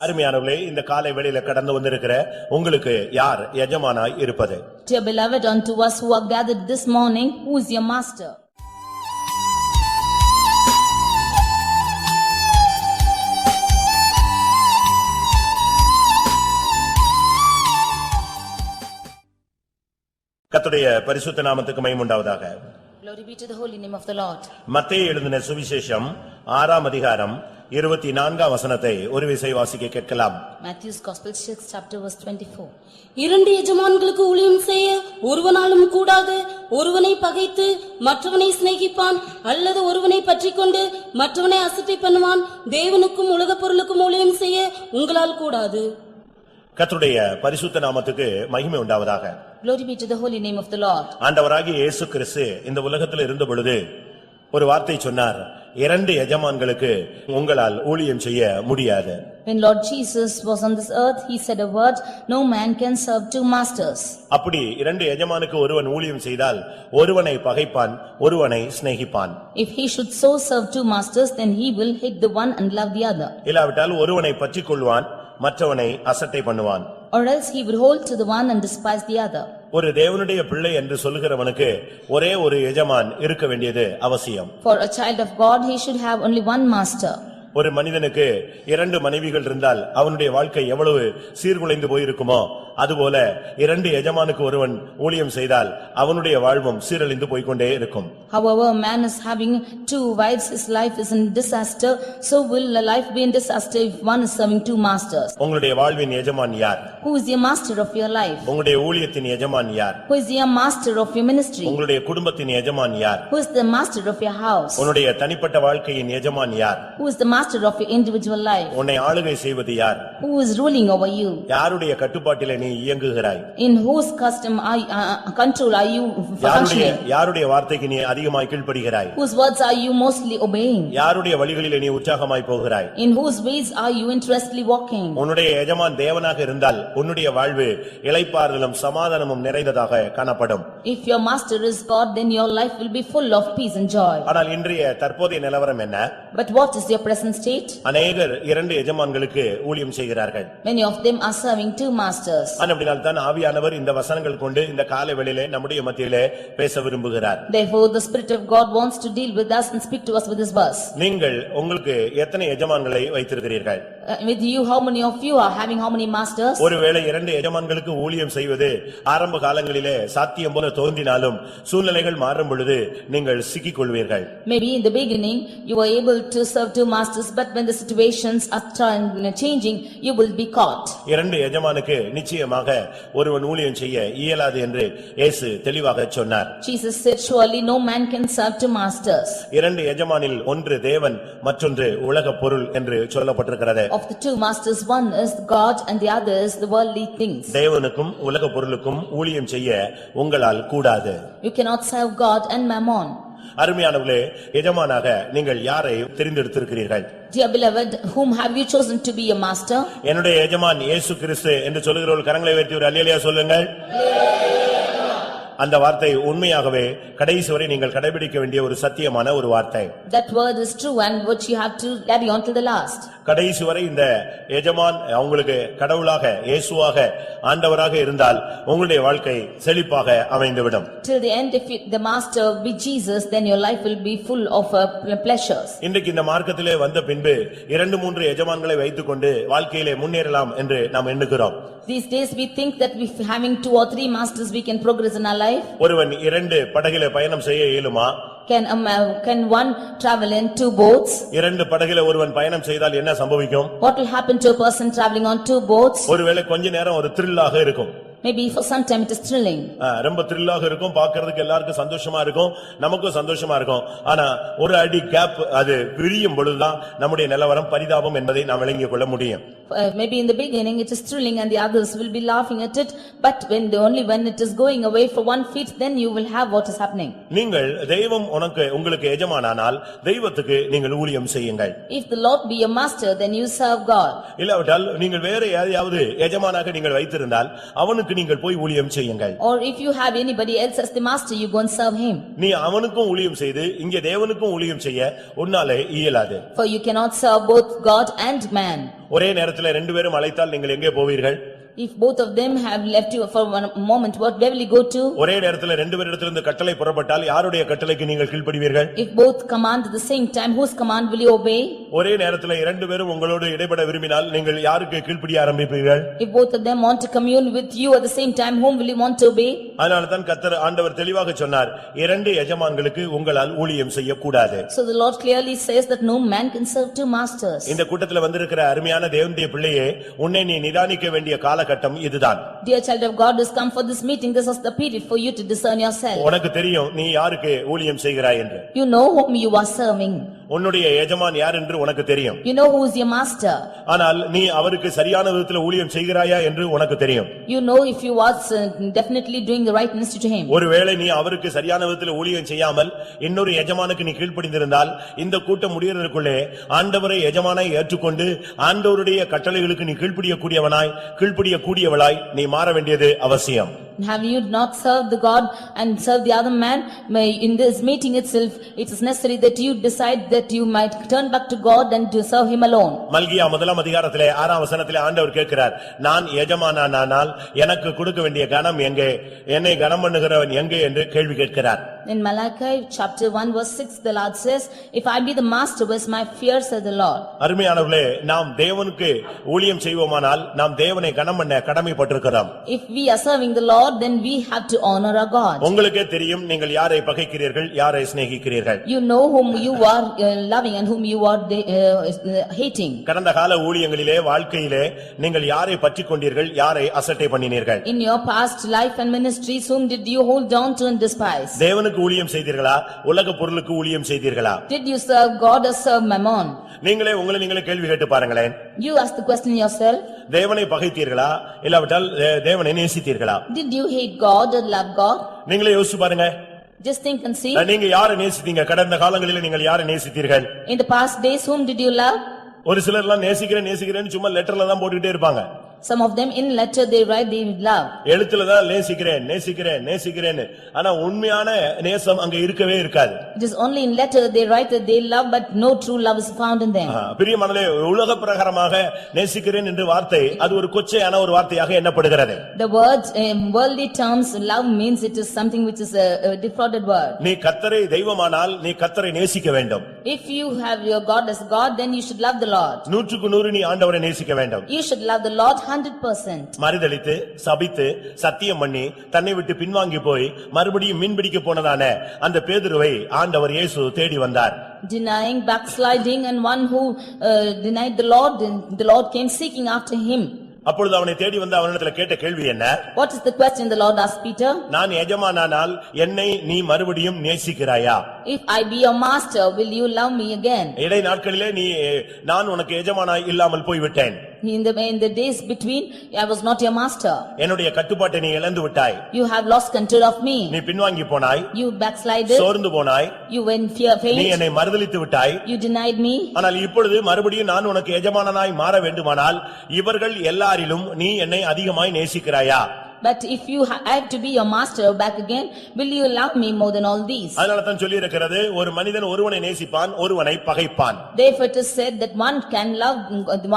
அருமையானவர்களே, இந்த காலை வேளையில கடந்து வந்திருக்கிற உங்களுக்கு யார் எஜமானாய் இருப்பது? Dear beloved, unto us who are gathered this morning, who is your master? கர்த்தருடைய பரிசுத்த நாமத்துக்கு மகிமை உண்டாவதாக. Glory be to the holy name of the Lord. மத்தேயு எழுதின சுவிசேஷம் 6ஆம் அதிகாரம் 24ஆம் வசனத்தை ஒரு விசை வாசிக்க கேட்கலாம். Matthew's Gospel 6 chapter verse 24. இரண்டு எஜமான்களுக்கு ஊழியம் செய்ய ஒருவனாலும் கூடாது. ஒருவனை பகைத்து மற்றவனை சிநேகிப்பான், அல்லது ஒருவனை பற்றிக்கொண்டு மற்றவனை அசட்டை பண்ணுவான். தேவனுக்கும் உலகப் பொருளுக்கும் ஊழியம் செய்ய உங்களால் கூடாது. கர்த்தருடைய பரிசுத்த நாமத்துக்கு மகிமை உண்டாவதாக. Glory be to the holy name of the Lord. ஆண்டவராகிய இயேசு கிறிஸ்து இந்த உலகத்தில் இருந்த பொழுது ஒரு வார்த்தை சொன்னார், இரண்டு எஜமான்களுக்கு உங்களால் ஊழியம் செய்ய முடியாது. When Lord Jesus was on this earth, he said a word, no man can serve two masters. அப்படி இரண்டு எஜமானுக்கு ஒருவன் ஊழியம் செய்தால் ஒருவனை பகைப்பான், ஒருவனை சிநேகிப்பான். If he should so serve two masters, then he will hate the one and love the other. இல்லாவிட்டால் ஒருவனை பற்றிக்கொள்வான், மற்றவனை அசட்டை பண்ணுவான். Or else he would hold to the one and despise the other. ஒரு தேவனுடைய பிள்ளை என்று சொல்லுகிறவனுக்கு ஒரே ஒரு எஜமான் இருக்க வேண்டியது அவசியம். For a child of God, he should have only one master. ஒரு மனிதனுக்கு இரண்டு மனைவிகள் இருந்தால் அவனுடைய வாழ்க்கை எவ்வளவு சீர்குலைந்து போயிருக்குமோ, அதுபோல இரண்டு எஜமானுக்கு ஒருவன் ஊழியம் செய்தால் அவனுடைய வாழ்வும் சீரழிந்து போய்க்கொண்டே இருக்கும். However, a man is having two wives, his life is in disaster, so will a life be in disaster if one is serving two masters. உங்களுடைய வாழ்வின் எஜமான் யார்? Who is the master of your life? உங்களுடைய ஊழியத்தின் எஜமான் யார்? Who is the master of your ministry? உங்களுடைய குடும்பத்தின் எஜமான் யார்? Who is the master of your house? உன்னுடைய தனிப்பட்ட வாழ்க்கையின் எஜமான் யார்? Who is the master of your individual life? உன்னை ஆளுகை செய்வது யார்? Who is ruling over you? யாருடைய கட்டுப்பாட்டிலே நீ இயங்குகிறாய்? In whose control are you functioning? யாருடைய வார்த்தைக்கு நீ அதிகமாய் கீழ்ப்படிகிறாய்? Whose words are you mostly obeying? யாருடைய வழிகளிலே நீ உற்சாகமாய் போகிறாய்? In whose ways are you interestingly walking? உன்னுடைய எஜமான் தேவனாக இருந்தால் உன்னுடைய வாழ்வு இளைப்பாறுதலும் சமாதானமும் நிறைந்ததாக காணப்படும். If your master is God, then your life will be full of peace and joy. ஆனால் இன்றைய தற்போதைய நிலவரம் என்ன? But what is your present state? அநேகர் இரண்டு எஜமான்களுக்கு ஊழியம் செய்கிறார்கள். Many of them are serving two masters. அப்படினால் தான் ஆவியானவர் இந்த வசனங்கள் கொண்டு இந்த காலை வேளையிலே நம்முடைய மத்தியிலே பேச விரும்புகிறார். Therefore the Spirit of God wants to deal with us and speak to us with this verse. நீங்கள் உங்களுக்கு எத்தனை எஜமான்களை வைத்திருக்கிறீர்கள்? With you, how many of you are having how many masters? ஒருவேளை இரண்டு எஜமான்களுக்கு ஊழியம் செய்வது ஆரம்ப காலங்களிலே சாத்தியம் போல தோன்றினாலும் சூழ்நிலைகள் மாறும் பொழுது நீங்கள் சிக்கிக் கொள்வீர்கள். Maybe in the beginning you were able to serve two masters, but when the situations are changing, you will be caught. இரண்டு எஜமானுக்கு நிச்சயமாக ஒருவன் ஊழியம் செய்ய இயலாது என்று இயேசு தெளிவாக சொன்னார். Jesus said, surely no man can serve two masters. இரண்டு எஜமானில் ஒன்று தேவன், மற்றொன்று உலகப் பொருள் என்று சொல்லப்பட்டிருக்கிறது. Of the two masters, one is God and the other is the worldly things. தேவனுக்கும் உலகப் பொருளுக்கும் ஊழியம் செய்ய உங்களால் கூடாது. You cannot serve God and mammon. அருமையானவர்களே, எஜமானாக நீங்கள் யாரை தெரிந்தெடுத்திருக்கிறீர்கள்? Dear beloved, whom have you chosen to be your master? என்னுடைய எஜமான் இயேசு கிறிஸ்து என்று சொல்லுகிறவர்கள் கரங்களை உயர்த்தி ஒரு அல்லேலூயா சொல்லுங்கள். அந்த வார்த்தை உண்மையாகவே கடைசி வரை நீங்கள் கடைபிடிக்க வேண்டிய ஒரு சத்தியமான ஒரு வார்த்தை. That word is true and which you have to carry on till the last. கடைசி வரை இந்த எஜமான் உங்களுக்கு கடவுளாக இயேசுவாக ஆண்டவராக இருந்தால் உங்களுடைய வாழ்க்கை செழிப்பாக அமைந்துவிடும். Till the end, if the master be Jesus, then your life will be full of pleasures. இன்றைக்கு இந்த மார்க்கத்திலே வந்த பின்பு இரண்டு மூன்று எஜமான்களை வைத்துக்கொண்டு வாழ்க்கையிலே முன்னேறலாம் என்று நாம் எண்ணுகிறோம். These days we think that if having two or three masters we can progress in our life. ஒருவன் இரண்டு படகிலே பயணம் செய்ய இயலுமா? Can one travel in two boats? இரண்டு படகிலே ஒருவன் பயணம் செய்தால் என்ன சம்பவிக்கும்? What will happen to a person traveling on two boats? ஒருவேளை கொஞ்ச நேரம் ஒரு த்ரில்லாக இருக்கும். Maybe for some time it is thrilling. ரொம்ப த்ரில்லாக இருக்கும், பார்க்கிறதுக்கு எல்லாருக்கும் சந்தோஷமா இருக்கும், நமக்கும் சந்தோஷமா இருக்கும். ஆனா ஒரு அடி கேப் அது பிரியும் பொழுதுதான் நம்முடைய நிலவரம் பரிதாபம் என்பதை நாம் விளங்கிக் கொள்ள முடியும். Maybe in the beginning it is thrilling and the others will be laughing at it, but only when it is going away for 1 feet, then you will have what is happening. நீங்கள் தெய்வம் உங்களுக்கு எஜமானானால் தெய்வத்துக்கு நீங்கள் ஊழியம் செய்யுங்கள். If the Lord be your master, then you serve God. இல்லாவிட்டால் நீங்கள் வேற யாரையாவது எஜமானாக நீங்கள் வைத்திருந்தால் அவனுக்கு அவனுக்கு நீங்கள் போய் ஊழியம் செய்யுங்கள். Or if you have anybody else as the master, you go and serve him. நீ அவனுக்கும் ஊழியம் செய்து இங்கே தேவனுக்கும் ஊழியம் செய்ய உன்னாலே இயலாது. For you cannot serve both God and man. ஒரே நேரத்தில் ரெண்டு பேரும் அழைத்தால் நீங்கள் எங்கே போவீர்கள்? If both of them have left you for one moment, what where will you go to? ஒரே நேரத்தில் ரெண்டு பேரிடத்திலிருந்து கட்டளை புறப்பட்டால் யாருடைய கட்டளைக்கு நீங்கள் கீழ்ப்படிவீர்கள்? If both command at the same time, whose command will you obey? ஒரே நேரத்தில் இரண்டு பேரும் உங்களோடு இடைப்பட விரும்பினால் நீங்கள் யாருக்கு கீழ்ப்படிய ஆரம்பிப்பீர்கள்? If both of them want to commune with you at the same time, whom will you want to obey? அதனால தான் கர்த்தர் ஆண்டவர் தெளிவாக சொன்னார், இரண்டு எஜமான்களுக்கு உங்களால் ஊழியம் செய்யக்கூடாது. So the Lord clearly says that no man can serve two masters. இந்த கூட்டத்தில் வந்திருக்கிற அருமையான தேவனுடைய பிள்ளையே, உன்னை நீ நிதானிக்க வேண்டிய காலகட்டம் இதுதான். Dear child of God, who has come for this meeting, this is the period for you to discern yourself. உனக்கு தெரியும் நீ யாருக்கு ஊழியம் செய்கிறாய் என்று. You know whom you are serving. உன்னுடைய எஜமான் யார் என்று உனக்கு தெரியும். You know who is your master. ஆனால் நீ அவருக்கு சரியான விதத்தில் ஊழியம் செய்கிறாயா என்று உனக்கு தெரியும். You know if you are definitely doing the right ministry to him. ஒருவேளை நீ அவருக்கு சரியான விதத்தில் ஊழியம் செய்யாமல் இன்னொரு எஜமானுக்கு நீ கீழ்ப்படிந்திருந்தால் இந்த கூட்டம் முடியறதுக்குள்ளே ஆண்டவரை எஜமானாய் ஏற்றுக்கொண்டு ஆண்டவருடைய கட்டளைகளுக்கு நீ கீழ்ப்படியக்கூடியவளாய் நீ மாற வேண்டியது அவசியம். Have you not served the God and served the other man? In this meeting itself, it is necessary that you decide that you might turn back to God and to serve him alone. மல்கியா முதலாம் அதிகாரத்திலே 6ஆம் வசனத்திலே ஆண்டவர் கேட்கிறார், நான் எஜமானானால் எனக்கு கொடுக்க வேண்டிய கனம் எங்கே, என்னை கனம் பண்ணுகிறவன் எங்கே என்று கேள்வி கேட்கிறார். In Malachi chapter 1 verse 6, the Lord says, if I be the master, where's my fear, said the Lord. அருமையானவர்களே, நாம் தேவனுக்கு ஊழியம் செய்வோமானால் நாம் தேவனை கனம் பண்ண கடமைப்பட்டிருக்கிறோம். If we are serving the Lord, then we have to honor our God. உங்களுக்கே தெரியும் நீங்கள் யாரை பகைக்கிறீர்கள், யாரை சிநேகிக்கிறீர்கள். You know whom you are loving and whom you are hating. கடந்த கால ஊழியங்களிலே வாழ்க்கையிலே நீங்கள் யாரை பற்றிக் கொண்டீர்கள், யாரை அசட்டை பண்ணினீர்கள்? In your past life and ministries, whom did you hold on to and despise? தேவனுக்கு ஊழியம் செய்தீர்களா, உலக பொருளுக்கு ஊழியம் செய்தீர்களா? Did you serve God or serve mammon? நீங்களே உங்களை நீங்களே கேள்வி கேட்டு பாருங்களேன். You ask the question yourself. தேவனை பகைத்தீர்களா, இல்லாவிட்டால் தேவனை நேசித்தீர்களா? Did you hate God or love God? நீங்களே யோசிச்சு பாருங்க. Just think and see. நீங்க யாரை நேசித்தீங்க? கடந்த காலங்களிலே நீங்கள் யாரை நேசித்தீர்கள்? In the past days, whom did you love? ஒரு சிலர்லாம் நேசிக்கிறேன்னு சும்மா லெட்டர்ல தான் போட்டுக்கிட்டே இருப்பாங்க. Some of them in letter they write they love. எழுத்துல தான் நேசிக்கிறேன் ஆனா உண்மையான நேசம் அங்க இருக்கவே இருக்காது. It is only in letter they write that they love, but no true love is found in them. பிரியமானவர்களே, உலக பிரகாரமாக நேசிக்கிறேன் என்ற வார்த்தை அது ஒரு கொச்சையான ஒரு வார்த்தையாக எண்ணப்படுகிறது. The word in worldly terms love means it is something which is a defrauded word. நீ கர்த்தரை தெய்வமானால் நீ கர்த்தரை நேசிக்க வேண்டும். If you have your God as God, then you should love the Lord. 100% நீ ஆண்டவரை நேசிக்க வேண்டும். You should love the Lord 100%. மறுதலித்து சபித்து சத்தியம் பண்ணி தன்னை விட்டு பின்வாங்கி போய் மறுபடியும் மீன்பிடிக்க போனதான அந்த பேதுருவை ஆண்டவர் இயேசு தேடி வந்தார். Denying, backsliding, and one who denied the Lord came seeking after him. அப்பொழுது அவனை தேடி வந்து அவனிடத்துல கேட்ட கேள்வி என்ன? What is the question the Lord asked Peter? நான் எஜமானானால் என்னை நீ மறுபடியும் நேசிக்கிறாயா? If I be your master, will you love me again? இடை நாட்களிலே நான் உனக்கு எஜமானாய் இல்லாமல் போய்விட்டேன். In the days between, I was not your master. என்னுடைய கட்டுப்பாட்டை நீ இழந்து விட்டாய். You have lost control of me. நீ பின்வாங்கி போனாய். You backslided. சோர்ந்து போனாய். You went faint. நீ என்னை மறுதலித்து விட்டாய். You denied me. ஆனால் இப்பொழுது மறுபடியும் நான் உனக்கு எஜமானாய் மாற வேண்டுமானால் இவர்கள் எல்லாரிலும் நீ என்னை அதிகமாய் நேசிக்கிறாயா? But if you have to be your master back again, will you love me more than all these? அதனால தான் சொல்லி இருக்கிறது, ஒரு மனிதன் ஒருவனை நேசிப்பான், ஒருவனை பகைப்பான். Therefore it is said that one can love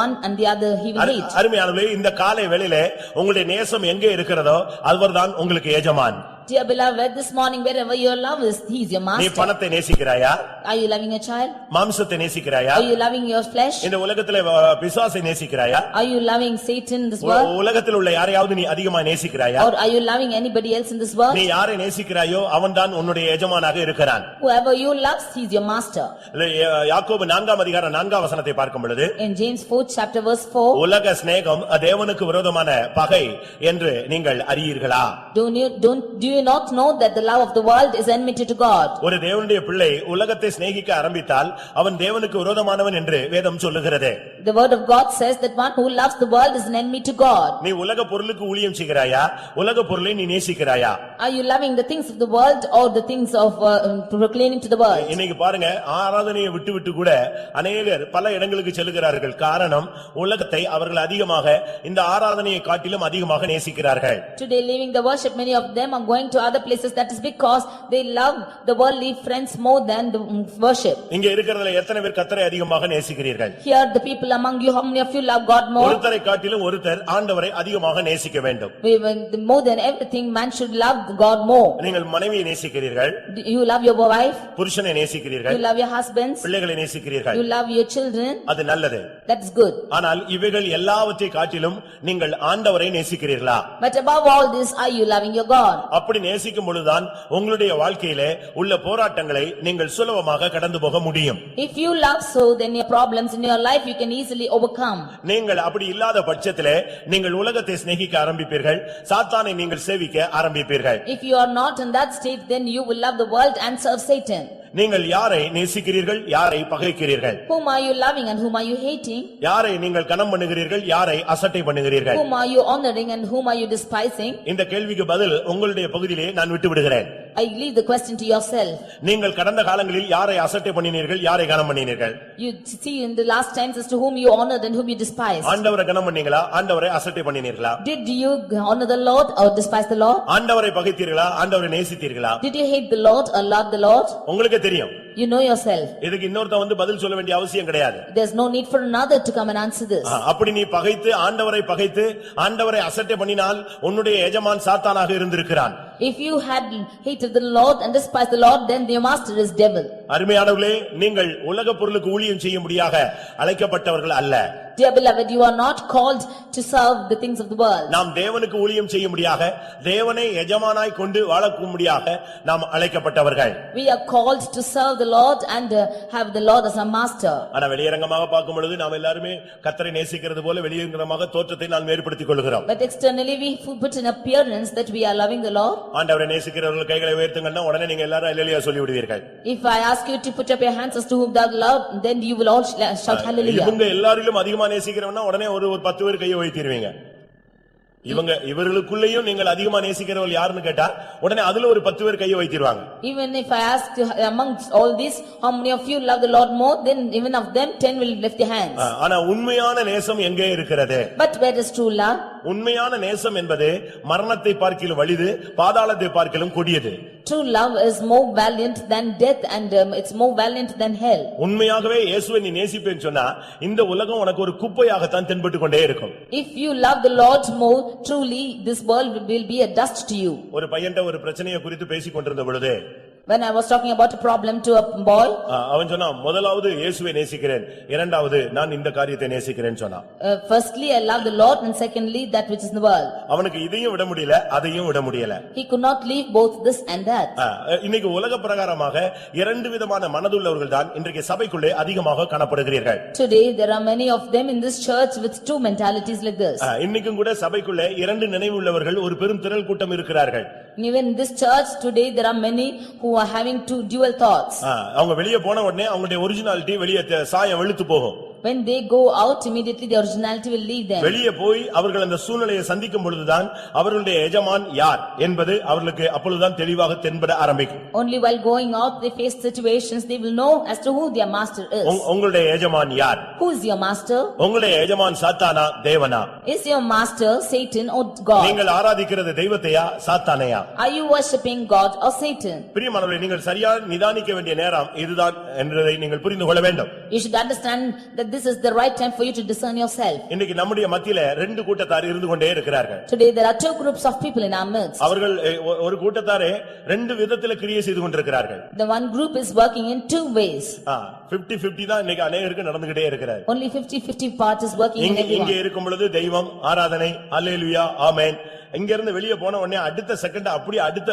one and the other he will hate. அருமையானவர்களே, இந்த காலை வேளையிலே உங்களுடைய நேசம் எங்கே இருக்கிறதோ அவர்தான் உங்களுக்கு எஜமான். Dear beloved, this morning wherever your love is, he is your master. நீ பணத்தை நேசிக்கிறாயா? Are you loving your child? மாம்சத்தை நேசிக்கிறாயா? Are you loving your flesh? இந்த உலகத்திலே பிசாசை நேசிக்கிறாயா? Are you loving Satan in this world? உலகத்தில் உள்ள யாரையாவது நீ அதிகமாக நேசிக்கிறாயா? Or are you loving anybody else in this world? நீ யாரை நேசிக்கிறாயோ அவன்தான் உன்னுடைய எஜமானாக இருக்கிறான். Whoever you love, he is your master. யாக்கோபு 4ஆம் அதிகாரம் 4ஆம் வசனத்தை பார்க்கும் பொழுது, In James 4th chapter verse 4, உலக சிநேகம் தேவனுக்கு விரோதமான பகை என்று நீங்கள் அறியீர்களா? Do you not know that the love of the world is enmity to God? ஒரு தேவனுடைய பிள்ளை உலகத்தை சிநேகிக்க ஆரம்பித்தால் அவன் தேவனுக்கு விரோதமானவன் என்று வேதம் சொல்லுகிறது. The word of God says that one who loves the world is an enemy to God. நீ உலக பொருளுக்கு ஊழியம் செய்கிறாயா, உலக பொருளை நீ நேசிக்கிறாயா? Are you loving the things of the world or the things of proclaiming to the world? இன்னைக்கு பாருங்க, ஆராதனையை விட்டு விட்டு கூட அநேகர் பல இடங்களுக்கு செல்லுகிறார்கள். காரணம், உலகத்தை அவர்கள் அதிகமாக இந்த ஆராதனையை காட்டிலும் அதிகமாக நேசிக்கிறார்கள். Today leaving the worship, many of them are going to other places. That is because they love the worldly friends more than the worship. இங்க இருக்கிறதுல எத்தனை பேர் கர்த்தரை அதிகமாக நேசிக்கிறீர்கள்? Here the people among you, how many of you love God more? ஒருத்தரை காட்டிலும் ஒருத்தர் ஆண்டவரை அதிகமாக நேசிக்க வேண்டும். More than everything, man should love God more. நீங்கள் மனைவியை நேசிக்கிறீர்கள், You love your wife, புருஷனை நேசிக்கிறீர்கள், you love your husbands, பிள்ளைகளை நேசிக்கிறீர்கள். you love your children. அது நல்லது. That's good. ஆனால் இவைகள் எல்லாவற்றை காட்டிலும் நீங்கள் ஆண்டவரை நேசிக்கிறீர்களா? But above all this, are you loving your God? அப்படி நேசிக்கும் பொழுதுதான் உங்களுடைய வாழ்க்கையிலே உள்ள போராட்டங்களை நீங்கள் சுலபமாக கடந்து போக முடியும். If you love so, then your problems in your life you can easily overcome. நீங்கள் அப்படி இல்லாத பட்சத்திலே நீங்கள் உலகத்தை சிநேகிக்க ஆரம்பிப்பீர்கள், சாத்தானை நீங்கள் சேவிக்க ஆரம்பிப்பீர்கள். If you are not in that state, then you will love the world and serve Satan. நீங்கள் யாரை நேசிக்கிறீர்கள், யாரை பகைக்கிறீர்கள்? Whom are you loving and whom are you hating? யாரை நீங்கள் கனம் பண்ணுகிறீர்கள், யாரை அசட்டை பண்ணுகிறீர்கள்? Whom are you honoring and whom are you despising? இந்த கேள்விக்கு பதில் உங்களுடைய பகுதியிலே நான் விட்டு விடுகிறேன். I leave the question to yourself. நீங்கள் கடந்த காலங்களில் யாரை அசட்டை பண்ணினீர்கள், யாரை கனம் பண்ணினீர்கள்? You see in the last times as to whom you honored and whom you despised. ஆண்டவரை கனம் பண்ணீங்களா, ஆண்டவரை அசட்டை பண்ணினீர்களா? Did you honor the Lord or despise the Lord? ஆண்டவரை பகைத்தீர்களா, ஆண்டவரை நேசித்தீர்களா? Did you hate the Lord or love the Lord? உங்களுக்கு தெரியும். You know yourself. இதுக்கு இன்னொருத்தன் வந்து பதில் சொல்ல வேண்டிய அவசியம் கிடையாது. There's no need for another to come and answer this. அப்படி நீ பகைத்து ஆண்டவரை அசட்டை பண்ணினால் உன்னுடைய எஜமான் சாத்தானாக இருந்திருக்கிறான். If you had hated the Lord and despised the Lord, then your master is devil. அருமையானவர்களே, நீங்கள் உலக பொருளுக்கு ஊழியம் செய்யும்படியாக அழைக்கப்பட்டவர்கள் அல்ல. Dear beloved, you are not called to serve the things of the world. நாம் தேவனுக்கு ஊழியம் செய்யும்படியாக, தேவனை எஜமானாய் கொண்டு வாழக்கும்படியாக நாம் அழைக்கப்பட்டவர்கள். We are called to serve the Lord and have the Lord as our master. ஆனா வெளியரங்கமாக பார்க்கும் பொழுது நாம் எல்லாருமே கர்த்தரை நேசிக்கிறது போல வெளியரங்கமாக தோற்றத்தை நாம் ஏற்படுத்திக் கொள்கிறோம். But externally we put an appearance that we are loving the Lord. ஆண்டவரை நேசிக்கிறவர்கள் கைகளை உயர்த்துங்கன்னா உடனே நீங்க எல்லாரும் அல்லேலூயா சொல்லி விடுவீர்கள். If I ask you to put up your hands as to whom thou love, then you will all shout hallelujah. இவங்க எல்லாரிலும் அதிகமா நேசிக்கிறவனா உடனே ஒரு 10 பேர் கையை உயர்த்திடுவீங்க. இவர்களுக்குள்ளேயும் நீங்கள் அதிகமா நேசிக்கிறவர்கள் யாருன்னு கேட்டா உடனே அதுல ஒரு 10 பேர் கையை வைத்திருவாங்க. Even if I ask amongst all these, how many of you love the Lord more, then even of them 10 will lift their hands. ஆனா உண்மையான நேசம் எங்கே இருக்கிறது? But where is true love? உண்மையான நேசம் என்பது மரணத்தை பார்க்கிலும் வலிது, பாதாளத்தை பார்க்கிலும் கொடியது. True love is more valiant than death and it's more valiant than hell. உண்மையாகவே இயேசுவை நீ நேசிப்பேன்னு சொன்னா இந்த உலகம் உனக்கு ஒரு குப்பையாகத்தான் தென்பட்டு கொண்டே இருக்கும். If you love the Lord more, truly this world will be a dust to you. ஒரு பையன்ட்ட ஒரு பிரச்சனையை குறித்து பேசிக் கொண்டிருந்த பொழுது, when I was talking about a problem to a boy, அவன் சொன்னான், முதலாவது இயேசுவை நேசிக்கிறேன், இரண்டாவது நான் இந்த காரியத்தை நேசிக்கிறேன்னு சொன்னான். Firstly I love the Lord and secondly that which is in the world. அவனுக்கு இதையும் விட முடியல, அதையும் விட முடியல. He could not leave both this and that. இன்னைக்கு உலக பிரகாரமாக இரண்டு விதமான மனதுள்ளவர்கள் தான் இன்றைக்கு சபைக்குள்ளே அதிகமாக காணப்படுகிறீர்கள். Today there are many of them in this church with two mentalities like this. இன்னைக்கும் கூட சபைக்குள்ளே இரண்டு நினைவு உள்ளவர்கள் ஒரு பெரும் திரள் கூட்டம் இருக்கிறார்கள். Even in this church today there are many who are having two dual thoughts. அவங்க வெளிய போன உடனே அவங்களுடைய ஒரிஜினாலிட்டி வெளிய சாயம் வெளுத்து போகும். When they go out, immediately the originality will leave them. வெளியே போய் அவர்கள் அந்த சூழ்நிலையை சந்திக்கும் பொழுதுதான் அவர்களுடைய எஜமான் யார் என்பது அவர்களுக்கு அப்பொழுதுதான் தெளிவாக தென்பட ஆரம்பிக்கும். Only while going out they face situations, they will know as to who their master is. உங்களுடைய எஜமான் யார்? Who is your master? உங்களுடைய எஜமான் சாத்தானா தேவனா? Is your master Satan or God? நீங்கள் ஆராதிக்கிறது தெய்வத்தையா சாத்தானையா? Are you worshipping God or Satan? பிரியமானவர்களே, நீங்கள் சரியா நிதானிக்க வேண்டிய நேரம் இதுதான் என்பதை நீங்கள் புரிந்து கொள்ள வேண்டும். You should understand that this is the right time for you to discern yourself. இன்னைக்கு நம்முடைய மத்தியில ரெண்டு கூட்டத்தார் இருந்து கொண்டே இருக்கிறார்கள். Today there are two groups of people in our midst. அவர்கள் ஒரு கூட்டத்தாரே ரெண்டு விதத்திலே கிரியை செய்து கொண்டிருக்கிறார்கள். The one group is working in two ways. 50-50 தான் இன்னைக்கு அநேகருக்கு நடந்துகிட்டே இருக்கிறது. Only 50-50 part is working in everyone. இங்கே இருக்கும் பொழுது தெய்வம் ஆராதனை அல்லேலூயா ஆமென், இங்க இருந்து வெளியே போன உடனே அடுத்த செகண்ட் அப்படியே அடுத்த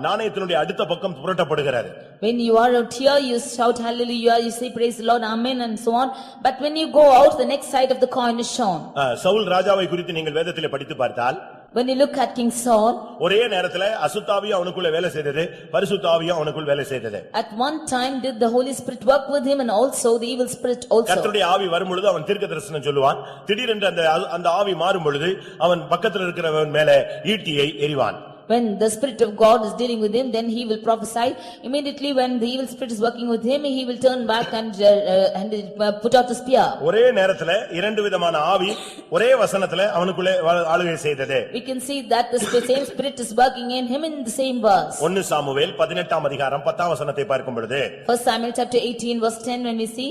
நாணயத்தினுடைய அடுத்த பக்கம் புரட்டப்படுகிறது. When you are out here you shout hallelujah, you say praise the Lord, amen and so on, but when you go out the next side of the coin is shown. Saul ராஜாவை குறித்து நீங்கள் வேதத்திலே படித்து பார்த்தால், When you look at King Saul, ஒரே நேரத்துல அசுத்தாவி அவனுக்குள்ள வேலை செய்தது, பரிசுத்த ஆவியும் அவனுக்குள்ள வேலை செய்தது. at one time did the Holy Spirit work with him and also the evil spirit also. கர்த்தருடைய ஆவி வரும்பொழுது அவன் தீர்க்கதரிசனம் சொல்லுவான். திடீரென்று அந்த ஆவி மாறும் பொழுது அவன் பக்கத்துல இருக்கிறவன் மேல ஈட்டியை எறிவான். When the Spirit of God is dealing with him, then he will prophesy. Immediately when the evil spirit is working with him, he will turn back and put out the spear. ஒரே நேரத்துல இரண்டு விதமான ஆவி ஒரே வசனத்துல அவனுக்குள்ளே ஆளுகை செய்தது. We can see that the same spirit is working in him in the same verse. 1 Samuel 18ஆம் அதிகாரம் 10ஆம் வசனத்தை பார்க்கும் பொழுது 1 Samuel chapter 18 verse 10 when we see,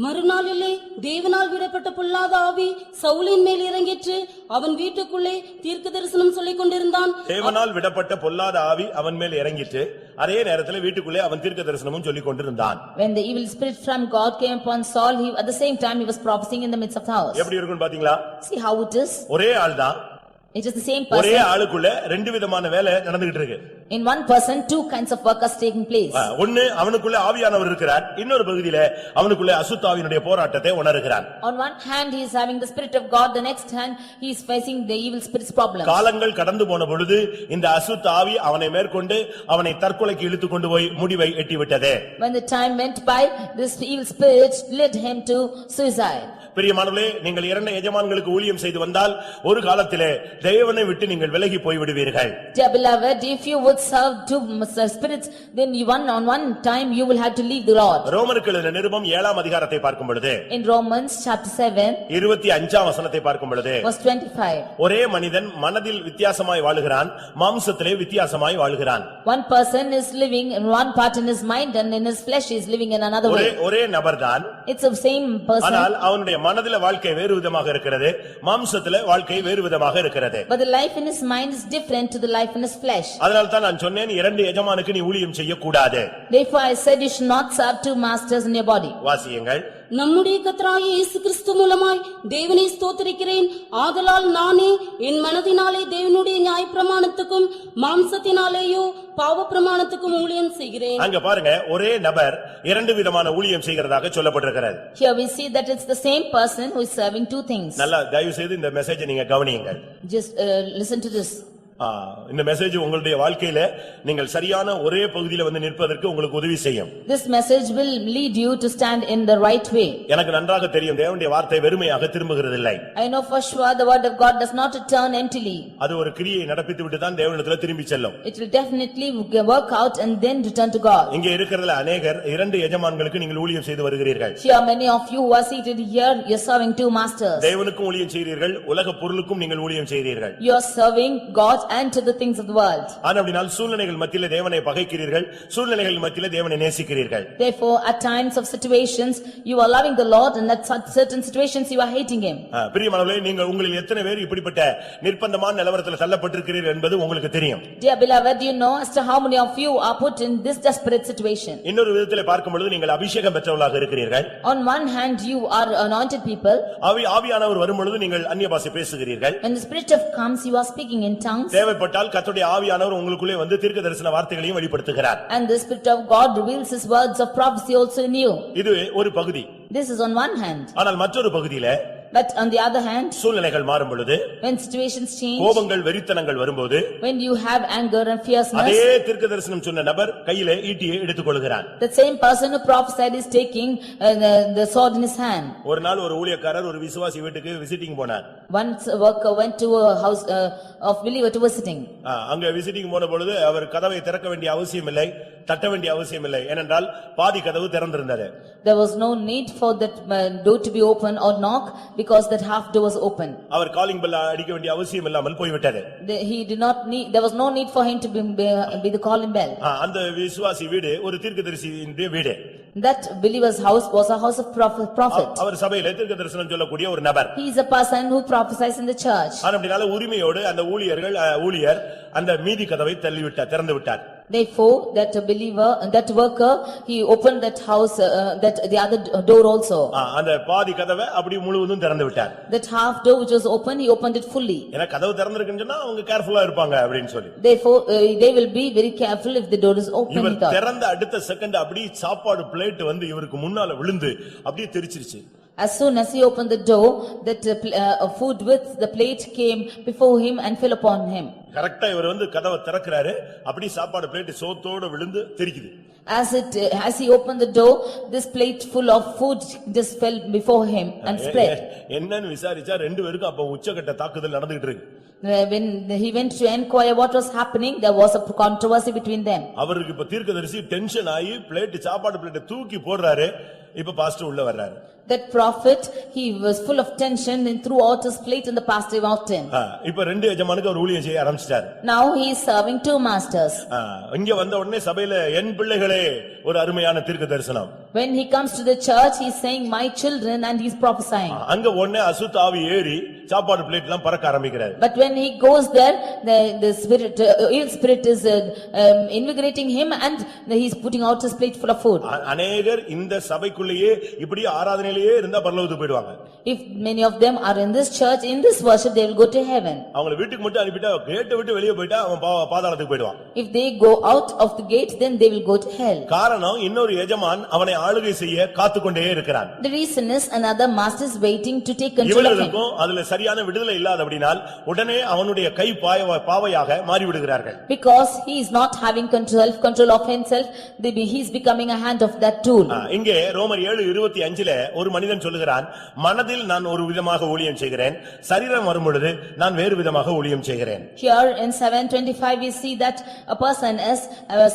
மறுநாளிலே தேவனால் விடப்பட்ட பொல்லாத ஆவி சவுலின் மேல் இறங்கிற்று. அவன் வீட்டுக்குள்ளே தீர்க்க தரிசனம் சொல்லிக் கொண்டிருந்தான். தேவனால் விடப்பட்ட பொல்லாத ஆவி அவன் மேல் இறங்கிற்று. அதே நேரத்துல வீட்டுக்குள்ளே அவன் தீர்க்க தரிசனமும் சொல்லிக் கொண்டிருந்தான். When the evil spirit from God came upon Saul, at the same time he was prophesying in the midst of the house. எப்படி இருக்குன்னு பாத்தீங்களா? See how it is. ஒரே ஆள்தான். It is the same ஒரே person. ஆளுக்குள்ள ரெண்டு விதமான வேலை நடந்துகிட்டு இருக்கு. In one person, two kinds of work are taking place. ஒன்னு அவனுக்குள்ள ஆவியானவர் இருக்கிறார், இன்னொரு பகுதியில அவனுக்குள்ள அசுத்தாவினுடைய போராட்டத்தை உணர்கிறான். On one hand he is having the spirit of God, the next hand he is facing the evil spirit's problem. காலங்கள் கடந்து போன பொழுது இந்த அசுத்த ஆவி அவனை மேற்கொண்டு அவனை தற்கொலைக்கு இழுத்து கொண்டு போய் முடிவை எட்டிவிட்டது. When the time went by, this evil spirit led him to suicide. பிரியமானவர்களே, நீங்கள் இரண்டு எஜமான்களுக்கு ஊழியம் செய்து வந்தால் ஒரு காலத்திலே தேவனை விட்டு நீங்கள் விலகி போய் விடுவீர்கள். Dear beloved, if you would serve two spirits, then you one time you will have to leave the Lord. ரோமருக்கு எழுதின நிருபம் 7ஆம் அதிகாரத்தை பார்க்கும் பொழுது In Romans chapter 7 25ஆம் வசனத்தை பார்க்கும் பொழுது verse 25, ஒரே மனிதன் மனதில் வித்தியாசமாய் வாழுகிறான், மாம்சத்திலே வித்தியாசமாய் வாழுகிறான். one person is living in one part in his mind and in his flesh he is living in another way. ஒரே நபர்தான், It's the same person. ஆனால் அவனுடைய மனதில வாழ்க்கை வேறு விதமாக இருக்கிறது, மாம்சத்திலே வாழ்க்கை வேறு விதமாக இருக்கிறது. But the life in his mind is different to the life in his flesh. அதனால தான் நான் சொன்னேன், இரண்டு எஜமானுக்கு நீ ஊழியம் செய்ய கூடாது. Therefore I said you should not serve two masters in your body. வாசியுங்கள். நம்முடைய கர்த்தராகிய இயேசு கிறிஸ்து மூலமாய் தேவனை ஸ்தோத்திரிக்கிறேன். ஆதலால் நானே என் மனதினாலே தேவனுடைய நியாயப்பிரமாணத்துக்கும் மாம்சத்தினாலேயோ பாவப்பிரமாணத்துக்கும் ஊழியம் செய்கிறேன். அங்க பாருங்க, ஒரே நபர் இரண்டு விதமான ஊழியம் செய்கிறதாக சொல்லப்பட்டிருக்கிறது. Here we see that it's the same person who is serving two things. நல்லா தயவு செய்து இந்த மெசேஜை நீங்க கவனியுங்கள். Just listen to this. இந்த மெசேஜ் உங்களுடைய வாழ்க்கையில நீங்கள் சரியான ஒரே பகுதியில வந்து நிற்பதற்கு உங்களுக்கு உதவி செய்யும். This message will lead you to stand in the right way. எனக்கு நன்றாக தெரியும், தேவனுடைய வார்த்தை வெறுமையாக திரும்புகிறதில்லை. I know for sure the word of God does not return emptily. அது ஒரு கிரியை நடப்பித்து விட்டு தான் தேவனிடத்தில் திரும்பி செல்லும். It will definitely work out and then return to God. இங்கே இருக்கிறதுல அநேகர் இரண்டு எஜமான்களுக்கு நீங்கள் ஊழியம் செய்து வருகிறீர்கள். Here many of you who are seated here, you are serving two masters. தேவனுக்கும் ஊழியம் செய்கிறீர்கள், உலக பொருளுக்கும் நீங்கள் ஊழியம் செய்கிறீர்கள். You are serving God and to the things of the world. ஆனபடியால் சூழ்நிலைகள் மத்தியிலே தேவனை பகைக்கிறீர்கள், சூழ்நிலைகள் மத்தியிலே தேவனை நேசிக்கிறீர்கள். Therefore at times of situations you are loving the Lord and at certain situations you are hating him. பிரியமானவர்களே, நீங்கள் உங்களில் எத்தனை பேர் இப்படிப்பட்ட நிர்பந்தமான நிலவரத்தில் தள்ளப்பட்டிருக்கிறீர்கள் என்பது உங்களுக்கு தெரியும். Dear beloved, you know as to how many of you are put in this desperate situation. இன்னொரு விதத்திலே பார்க்கும் பொழுது நீங்கள் அபிஷேகம் பெற்றவர்களாக இருக்கிறீர்கள். On one hand you are anointed people. ஆவியானவர் வரும் பொழுது நீங்கள் அந்நிய பாஷை பேசுகிறீர்கள். When the spirit of comes you are speaking in tongues. தேவைப்பட்டால் கர்த்தருடைய ஆவியானவர் உங்களுக்குள்ளே வந்து தீர்க்கதரிசன வார்த்தைகளையும் வெளிப்படுத்துகிறார். And the spirit of God reveals his words of prophecy also in you. இது ஒரு பகுதி. This is on one hand. ஆனால் மற்றொரு பகுதியிலே, but on the other hand, சூழ்நிலைகள் மாறும் பொழுது, when situations change, கோபங்கள் வெறித்தனங்கள் வரும்போது, when you have anger and fierceness, அதே தீர்க்கதரிசனம் சொன்ன நபர் கையிலே ஈட்டியை எடுத்துக்கொள்கிறார். the same person who prophesied is taking the sword in his hand. ஒரு நாள் ஒரு ஊழியக்காரர் ஒரு விசுவாசி வீட்டுக்கு விசிட்டிங் போனார். Once a worker went to a house of believer to visiting. அங்க விசிட்டிங் போன பொழுது அவர் கதவை திறக்க வேண்டிய அவசியம் இல்லை, தட்ட வேண்டிய அவசியம் இல்லை, ஏனென்றால் பாதி கதவு திறந்திருந்தது. There was no need for that door to be open or knock because that half door was open. அவர் காலிங் பெல் அடிக்க வேண்டிய அவசியம் இல்லாமல் போய்விட்டது. He did not need, there was no need for him to be the calling bell. அந்த விசுவாசி வீடு ஒரு தீர்க்கதரிசியின் வீடு. That believer's house was a house of prophet. அவர் சபையிலே தீர்க்கதரிசனம் சொல்லக்கூடிய ஒரு நபர். He is a person who prophesies in the church. ஆனபடியால் உரிமையோடு அந்த ஊழியர் அந்த மீதி கதவை திறந்து விட்டார். Therefore that believer and that worker he opened that house that the other door also. அந்த பாதி கதவை அப்படி முழுவதும் திறந்து விட்டார். That half door which was open he opened it fully. ஏனா கதவு திறந்திருக்குன்னு சொன்னா அவங்க கேர்ஃபுல்லா இருப்பாங்க அப்படினு சொல்லி. Therefore they will be very careful if the door is open. இவர் திறந்த அடுத்த செகண்ட் அப்படி சாப்பாடு பிளேட் வந்து இவருக்கு முன்னால விழுந்து அப்படியே தெரிச்சிருச்சு. As soon as he opened the door, that food with the plate came before him and fell upon him. கரெக்ட்டா இவர் கதவை திறக்கிறாரு, அப்படி சாப்பாடு பிளேட் சோத்தோட விழுந்து தெரிக்குது. As he opened the door, this plate full of food just fell before him and spread. என்னன்னு விசாரிச்சா ரெண்டு பேருக்கும் அப்ப உச்சகட்ட தாக்குதல் நடந்துட்டு இருக்கு. When he went to inquire what was happening, there was a controversy between them. அவருக்கு இப்ப தீர்க்கதரிசி டென்ஷன் ஆகி பிளேட் சாப்பாடு பிளேட் தூக்கி போடுறாரு. இப்ப பாஸ்டர் உள்ள வர்றாரு. That prophet, he was full of tension and threw out his plate and the pastor out him. இப்ப ரெண்டு எஜமானுக்கு அவர் ஊழியம் செய்ய ஆரம்பிச்சிட்டார். Now he is serving two masters. இங்க வந்த உடனே சபையில என் பிள்ளைகளே ஒரு அருமையான தீர்க்க தரிசனம். When he comes to the church, he is saying my children and he is prophesying. அங்க உடனே அசுத்த ஆவி ஏறி சாப்பாடு பிளேட் எல்லாம் பறக்க ஆரம்பிக்கிறார். But when he goes there, the spirit, ill spirit is invigorating him and he is putting out his plate full of food. அநேகர் இந்த சபைக்குள்ளேயே இப்படி ஆராதனையிலேயே இருந்தா பரலோகத்துக்கு போய்டுவாங்க. If many of them are in this church, in this worship, they will go to heaven. அவங்களை வீட்டுக்கு மட்டும் அனுப்பிட்டா கேட்டை விட்டு வெளியே போய்ட்டா அவன் பாதாளத்துக்கு போய்டுவான். If they go out of the gate, then they will go to hell. காரணம் இன்னொரு எஜமான் அவனை ஆளுகை செய்ய காத்துக்கொண்டே இருக்கிறான். The reason is another master is waiting to take control of him. இவர்களுக்கும் அதுல சரியான விடுதலை இல்லாதபடியால் உடனே அவனுடைய கை பாவையாக மாறி விடுகிறார்கள். Because he is not having control of himself, he is becoming a hand of that tool. இங்கே ரோமர் 7:25 ஒரு மனிதன் சொல்லுகிறான், மனதில் நான் ஒரு விதமாக ஊழியம் செய்கிறேன், சரீரம் வரும்பொழுது நான் வேறு விதமாக ஊழியம் செய்கிறேன். Here in 7:25 we see that a person is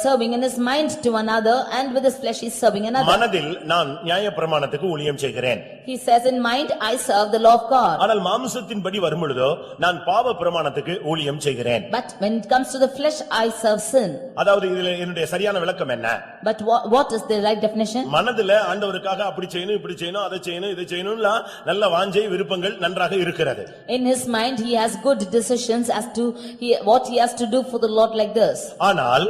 serving in his mind to another and with his flesh he is serving another. மனதில் நான் நியாயப்பிரமாணத்துக்கு ஊழியம் செய்கிறேன். He says in mind I serve the law of God. ஆனால் மாம்சத்தின்படி வரும்பொழுதோ நான் பாவ பிரமாணத்துக்கு ஊழியம் செய்கிறேன். But when it comes to the flesh I serve sin. அதாவது இதுல என்னுடைய சரியான விளக்கம் என்ன? But what is the right definition? மனதில ஆண்டவருக்காக அப்படி செய்யணும் இப்படி செய்யணும் அதை செய்யணும் இதை செய்யணும்ல நல்ல வாஞ்சை விருப்பங்கள் நன்றாக இருக்கிறது. In his mind he has good decisions as to what he has to do for the Lord like this. ஆனால்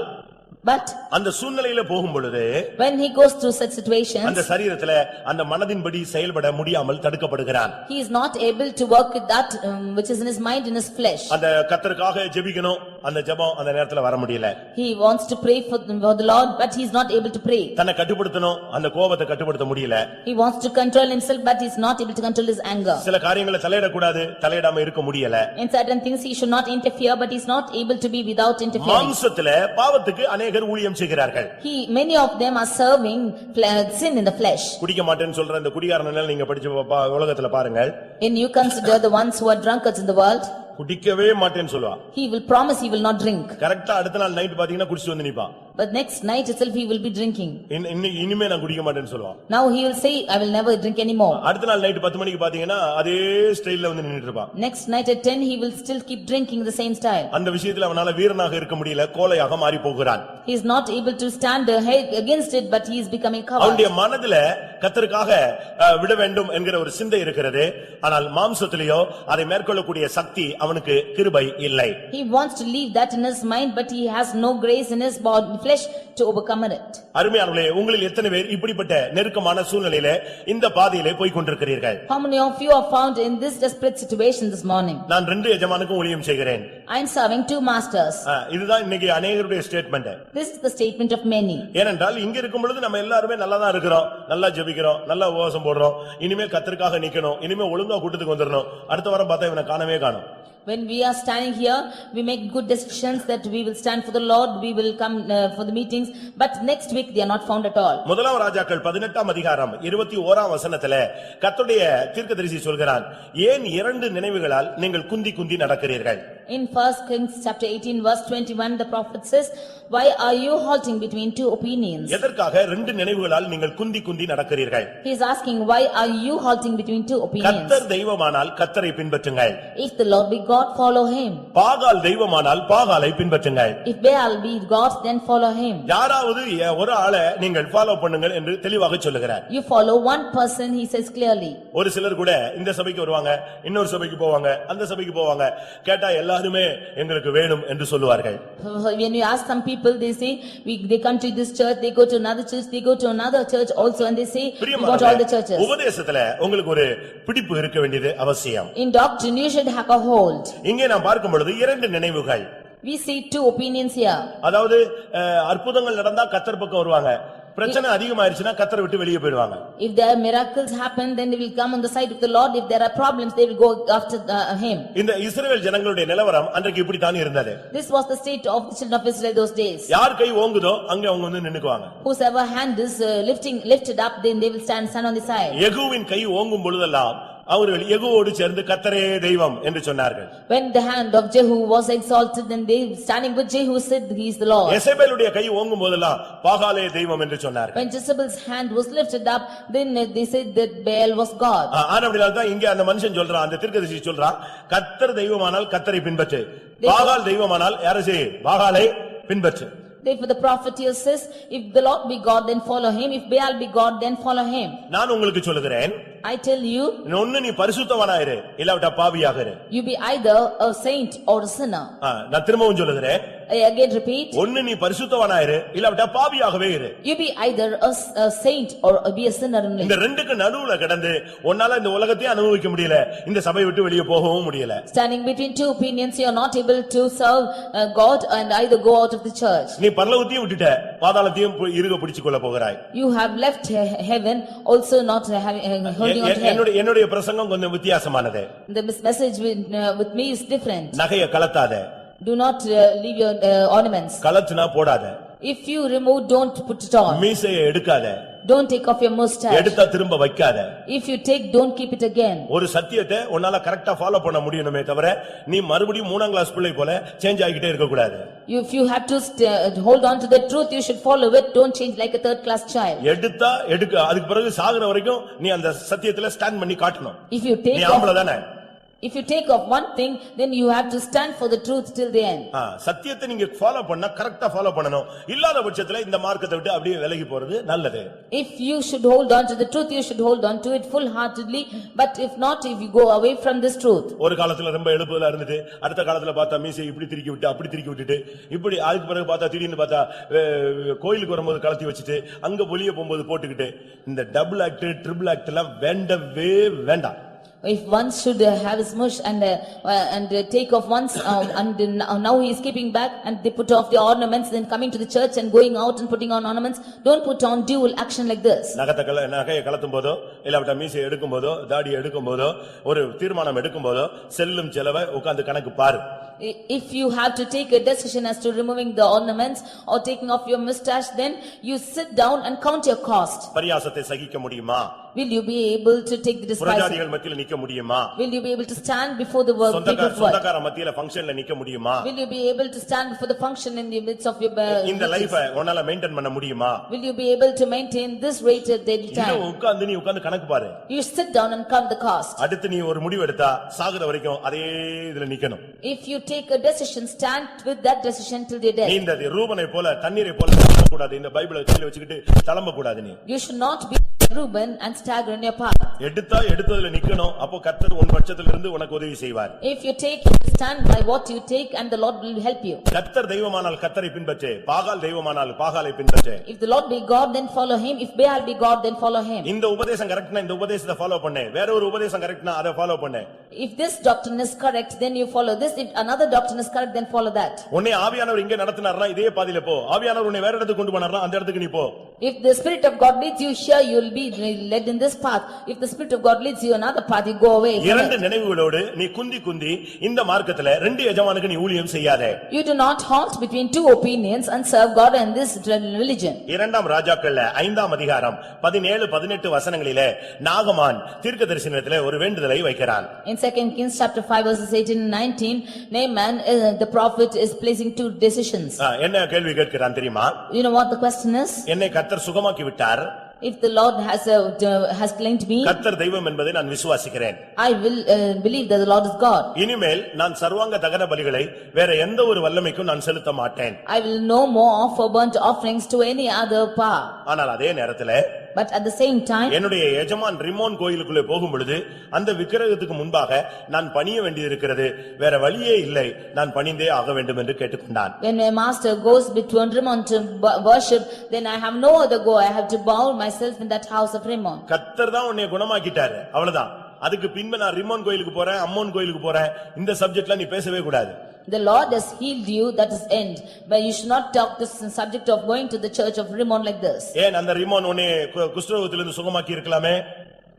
But அந்த சூழ்நிலையில போகும் பொழுது when he goes through such situations, அந்த சரீரத்திலே அந்த மனதின்படி செயல்பட முடியாமல் தடுக்கப்படுகிறான். he is not able to work with that which is in his mind, in his flesh. அந்த கர்த்தருக்காக ஜெபிக்கணும், அந்த ஜெபம் அந்த நேரத்துல வர முடியல. He wants to pray for the Lord, but he is not able to pray. தன்னை கட்டுப்படுத்தணும், அந்த கோபத்தை கட்டுப்படுத்த முடியல. He wants to control himself, but he is not able to control his anger. சில காரியங்களை தலையிடக்கூடாது, தலையிடாம இருக்க முடியல. In certain things he should not interfere, but he is not able to be without interfering. மாம்சத்திலே பாவத்துக்கு அநேகர் ஊழியம் செய்கிறார்கள். Many of them are serving sin in the flesh. குடிக்க மாட்டேன்னு சொல்ற இந்த குடிகாரனை நீங்க படிச்சு உலகத்துல பாருங்க. When you consider the ones who are drunkards in the world, குடிக்கவே மாட்டேன்னு சொல்லுவான். he will promise he will not drink. கரெக்ட்டா அடுத்த நாள் நைட் பாத்தீங்கன்னா குடிச்சிட்டு வந்து நிப்பான். But next night itself he will be drinking. இனிமே நான் குடிக்க மாட்டேன்னு சொல்லுவான். Now he will say I will never drink anymore. அடுத்த நாள் நைட் 10 மணிக்கு பாத்தீங்கன்னா அதே ஸ்டைல்ல வந்து நின்னுட்டு இருப்பான். Next night at 10 he will still keep drinking the same style. அந்த விஷயத்துல அவனால வீரனாக இருக்க முடியல, கோழையாக மாறி போகிறான். He is not able to stand against it, but he is becoming coward. அவனுடைய மனதில கர்த்தருக்காக விட வேண்டும் என்கிற ஒரு சிந்தை இருக்கிறது. ஆனால் மாம்சத்திலேயோ அதை மேற்கொள்ளக்கூடிய சக்தி அவனுக்கு கிருபை இல்லை. He wants to leave that in his mind, but he has no grace in his body flesh to overcome it. அருமையானவர்களே, உங்களில் எத்தனை பேர் இப்படிப்பட்ட நெருக்கமான சூழ்நிலையிலே இந்த பாதையிலே போய் கொண்டிருக்கிறீர்கள்? How many of you are found in this desperate situation this morning? நான் ரெண்டு எஜமானுக்கும் ஊழியம் செய்கிறேன். I am serving two masters. இதுதான் இன்னைக்கு அநேகருடைய statement. This is the statement of many. ஏனென்றால் இங்க இருக்கும் பொழுது நம்ம எல்லாருமே நல்லா தான் இருக்கிறோம், நல்லா ஜெபிக்கிறோம், நல்லா உபவாசம் போடுறோம், இனிமே கர்த்தருக்காக நிக்கணும், இனிமே ஒழுங்கா கூட்டத்துக்கு வந்துடணும், அடுத்த வாரம் பார்த்தா இவனை காணவே காணோம். When we are standing here, we make good decisions that we will stand for the Lord, we will come for the meetings, but next week they are not found at all. முதலாம் ராஜாக்கள் 18ஆம் அதிகாரம் 21ஆம் வசனத்திலே கர்த்தருடைய தீர்க்கதரிசி சொல்கிறான், ஏன் இரண்டு நினைவுகளால் நீங்கள் குந்தி குந்தி நடக்கிறீர்கள்? In 1 Kings chapter 18 verse 21, the prophet says, why are you halting between two opinions? எதற்காக ரெண்டு நினைவுகளால் நீங்கள் குந்தி குந்தி நடக்கிறீர்கள்? He is asking, why are you halting between two opinions? கர்த்தர் தெய்வமானால் கர்த்தரை பின்பற்றுங்கள். If the Lord be God, follow him. பாகால் தெய்வமானால் பாகாலை பின்பற்றுங்கள். If Baal be God, then follow him. யாராவது ஒரு ஆளை நீங்கள் ஃபாலோ பண்ணுங்கள் என்று தெளிவாக சொல்லுகிறார். You follow one person, he says clearly. ஒரு சிலர் கூட இந்த சபைக்கு வருவாங்க, இன்னொரு சபைக்கு போவாங்க, அந்த சபைக்கு போவாங்க, கேட்டா எல்லாருமே எங்களுக்கு வேணும் என்று சொல்லுவார்கள். When you ask some people, they say they come to this church, they go to another church, they go to another church also, and they say we want all the churches. உபதேசத்துல உங்களுக்கு ஒரு பிடிப்பு இருக்க வேண்டியது அவசியம். In doctrine you should have a hold. இங்கே நாம் பார்க்கும் பொழுது இரண்டு நினைவுகள். We see two opinions here. அதாவது அற்புதங்கள் நடந்தா கர்த்தர் பக்கம் வருவாங்க, பிரச்சனை அதிகமாயிருச்சுனா கர்த்தரை விட்டு வெளியே போய்டுவாங்க. If there are miracles happen, then they will come on the side of the Lord. If there are problems, they will go after him. இந்த இஸ்ரவேல் ஜனங்களுடைய நிலவரம் அன்றைக்கு இப்படி தான் இருந்தது. This was the state of the children of Israel those days. யார் கை ஓங்குதோ அங்க அவங்க வந்து நின்னுக்குவாங்க. Whosoever hand is lifted up, then they will stand on the side. யெகூவின் கை ஓங்கும் பொழுதெல்லாம் அவர்கள் யெகூவோடு சேர்ந்து கர்த்தரே தெய்வம் என்று சொன்னார்கள். When the hand of Jehu was exalted, then they standing with Jehu said he is the Lord. யெசபேலுடைய கை ஓங்கும் போதெல்லாம் பாகாலே தெய்வம் என்று சொன்னார்கள். When Jezebel's hand was lifted up, then they said that Baal was God. ஆனபடியால் தான் இங்க அந்த மனுஷன் சொல்றான், அந்த தீர்க்கதரிசி சொல்றான், கர்த்தர் தெய்வமானால் கர்த்தரை பின்பற்று, பாகால் தெய்வமானால் யாரை செய், பாகாலை பின்பற்று. Therefore the prophet here says, if the Lord be God, then follow him. If Baal be God, then follow him. நான் உங்களுக்கு சொல்லுகிறேன், I tell you, ஒன்னு நீ பரிசுத்தவனாயிரு, இல்லாவிட்டா பாவியாக இரு. you be either a saint or a sinner. நான் திரும்பவும் சொல்லுகிறேன், I again repeat, ஒன்னு நீ பரிசுத்தவனாயிரு, இல்லாவிட்டா பாவியாகவே இரு. you be either a saint or be a sinner only. இந்த ரெண்டுக்கு நடுவுல கடந்து உன்னால இந்த உலகத்தையே அனுபவிக்க முடியல, இந்த சபையை விட்டு வெளியே போகவும் முடியல. Standing between two opinions, you are not able to serve God and either go out of the church. நீ பரலோகத்தையும் விட்டுட்ட, பாதாளத்தையும் இறுக பிடிச்சுக் கொள்ள போகிறாய். You have left heaven, also not holding on to hell. என்னுடைய பிரசங்கம் கொஞ்சம் வித்தியாசமானது. The message with me is different. நகைய கலத்தாத. Do not leave your ornaments. கலத்துனா போடாத. If you remove, don't put it on. மீசையை எடுக்காத. Don't take off your mustache. எடுத்தா திரும்ப வைக்காத. If you take, don't keep it again. ஒரு சத்தியத்தை உன்னால கரெக்ட்டா ஃபாலோ பண்ண முடியணுமே தவிர நீ மறுபடியும் 3ஆம் கிளாஸ் பிள்ளை போல சேஞ்ச் ஆகிட்டே இருக்க கூடாது. If you have to hold on to the truth, you should follow it. Don't change like a third class child. எடுத்தா எடுக்க, அதுக்கு பிறகு சாகுற வரைக்கும் நீ அந்த சத்தியத்துல ஸ்டாண்ட் பண்ணி காட்டணும். If you take நீ ஆம்பள தானே? If you take off one thing, then you have to stand for the truth till the end. சத்தியத்தை நீங்க ஃபாலோ பண்ணா கரெக்ட்டா ஃபாலோ பண்ணணும். இல்லாத பட்சத்துல இந்த மார்க்கத்தை விட்டு அப்படியே விலகி போறது நல்லது. If you should hold on to the truth, you should hold on to it full heartedly, but if not, if you go away from this truth. ஒரு காலத்துல ரொம்ப எழுப்புதலா இருந்துட்டு அடுத்த காலத்துல பார்த்தா மீசை இப்படி திருக்கி விட்டு அப்படி திருக்கி விட்டுட்டு இப்படி அதுக்கு பிறகு பார்த்தா திடீர்னு பார்த்தா கோயிலுக்கு வரும்போது கலத்தி வச்சுட்டு அங்க வெளிய போகும்போது போட்டுக்கிட்டு இந்த டபுள் ஆக்ட் ட்ரிபிள் ஆக்ட் எல்லாம் வேண்டவே வேண்டாம். If one should have his mush and take off once and now he is keeping back and they put off the ornaments, then coming to the church and going out and putting on ornaments, don't put on dual action like this. நகையை கலத்தும் போதோ இல்லாவிட்டா மீசை எடுக்கும் போதோ தாடி எடுக்கும் போதோ ஒரு தீர்மானம் எடுக்கும் போதோ செல்லும் செலவை உட்கார்ந்து கணக்கு பாரு. If you have to take a decision as to removing the ornaments or taking off your mustache, then you sit down and count your cost. பரியாசத்தை சகிக்க முடியுமா? Will you be able to take the despise? புறஜாதிகள் மத்தியில நிக்க முடியுமா? Will you be able to stand before the world people? சொந்தக்கார மத்தியில ஃபங்க்ஷன்ல நிக்க முடியுமா? Will you be able to stand before the function in the midst of your இந்த லைஃபை உன்னால மெயின்டைன் பண்ண முடியுமா? Will you be able to maintain this rate at daily time? நீ உட்கார்ந்து கணக்கு பாரு. You sit down and count the cost. அடுத்து நீ ஒரு முடிவு எடுத்தா சாகுற வரைக்கும் அதே இதுல நிக்கணும். If you take a decision, stand with that decision till the death. நீ இந்த ரூபனை போல தண்ணீரை போல தளம்ப கூடாது. இந்த பைபிளை கையில வச்சுக்கிட்டு தளம்ப கூடாது. நீ You should not be Reuben and stagger in your path. எடுத்ததுல நிக்கணும். அப்போ கர்த்தர் உன் பட்சத்துல இருந்து உனக்கு உதவி செய்வார். If you take, stand by what you take and the Lord will help you. கர்த்தர் தெய்வமானால் கர்த்தரை பின்பற்று, பாகால் தெய்வமானால் பாகாலை பின்பற்று. If the Lord be God, then follow him. If Baal be God, then follow him. இந்த உபதேசம் கரெக்ட்னா இந்த உபதேசத்தை ஃபாலோ பண்ணு. வேற ஒரு உபதேசம் கரெக்ட்னா அதை ஃபாலோ பண்ணு. If this doctrine is correct, then you follow this. If another doctrine is correct, then follow that. உன்னை ஆவியானவர் இங்க நடத்துனார்னா இதே பாதையில போ. ஆவியானவர் உன்னை வேற இடத்துக்கு கொண்டு போனார்னா அந்த இடத்துக்கு நீ போ. If the Spirit of God leads you here, you will be led in this path. If the Spirit of God leads you another path, you go away. இரண்டு நினைவுகளோடு நீ குந்தி இந்த மார்க்கத்துல ரெண்டு எஜமானுக்கு நீ ஊழியம் செய்யாதே. You do not halt between two opinions and serve God and this religion. இரண்டாம் ராஜாக்கள்ல 5ஆம் அதிகாரம் 17-18 வசனங்களிலே நாகமான் தீர்க்கதரிசனத்திலே ஒரு வேண்டுதலை வைக்கிறான். In 2 Kings chapter 5 verses 18 and 19, Naaman the prophet is placing two decisions. என்ன கேள்வி கேட்கிறான் தெரியுமா? You know what the question is? என்னை கர்த்தர் சுகமாக்கி விட்டார். If the Lord has claimed me, கர்த்தர் தெய்வம் என்பதை நான் விசுவாசிக்கிறேன். I will believe that the Lord is God. இனிமேல் நான் சர்வாங்க தகன பலிகளை வேற எந்த ஒரு வல்லமைக்கும் நான் செலுத்த மாட்டேன். I will no more offer burnt offerings to any other power. ஆனால் அதே நேரத்திலே But at the same time, என்னுடைய எஜமான் ரிமோன் கோயிலுக்குள்ளே போகும் பொழுது அந்த விக்கிரகத்துக்கு முன்பாக நான் பணிய வேண்டியிருக்கிறது, வேற வழியே இல்லை, நான் பணிந்தே ஆக வேண்டும் என்று கேட்டுக்கொண்டான். When my master goes between Rimmon to worship, then I have no other go. I have to bow myself in that house of Rimmon. கர்த்தர் தான் உன்னை குணமாக்கிட்டாரு, அவ்வளவுதான். அதுக்கு பின்பு நான் ரிமோன் கோயிலுக்கு போறேன், அம்மோன் கோயிலுக்கு போறேன், இந்த சப்ஜெக்ட்ல நீ பேசவே கூடாது. The Lord has healed you, that is end. But you should not talk this subject of going to the church of Rimmon like this. ஏன் அந்த ரிமோன் உன்னை குஷ்டரோகத்திலிருந்து சுகமாக்கி இருக்கலாமே?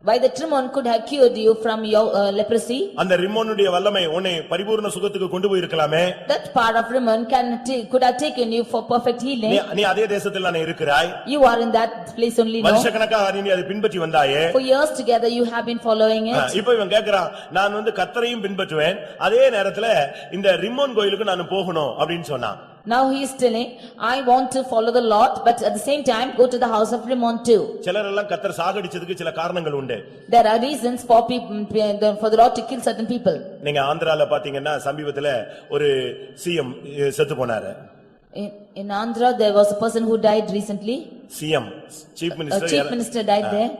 Why the Rimmon could have cured you from your leprosy? அந்த ரிமோனுடைய வல்லமை உன்னை பரிபூர்ண சுகத்துக்கு கொண்டு போய் இருக்கலாமே? That part of Rimmon could have taken you for perfect healing. நீ அதே தேசத்தில் தானே இருக்கிறாய். You are in that place only now. வருஷக்கணக்காக நீ அதை பின்பற்றி வந்தாயே. For years together you have been following it. இப்போ இவன் கேக்குறான், நான் கர்த்தரையும் பின்பற்றுவேன், அதே நேரத்துல இந்த ரிமோன் கோயிலுக்கு நான் போகணும் அப்படின்னு சொன்னான். Now he is telling, I want to follow the Lord, but at the same time go to the house of Rimmon too. சிலரெல்லாம் கர்த்தர் சாகடிச்சதுக்கு சில காரணங்கள் உண்டு. There are reasons for the Lord to kill certain people. நீங்க ஆந்திரால பாத்தீங்கன்னா சமீபத்துல ஒரு CM செத்து போனாரு. In Andhra there was a person who died recently. CM chief minister died there.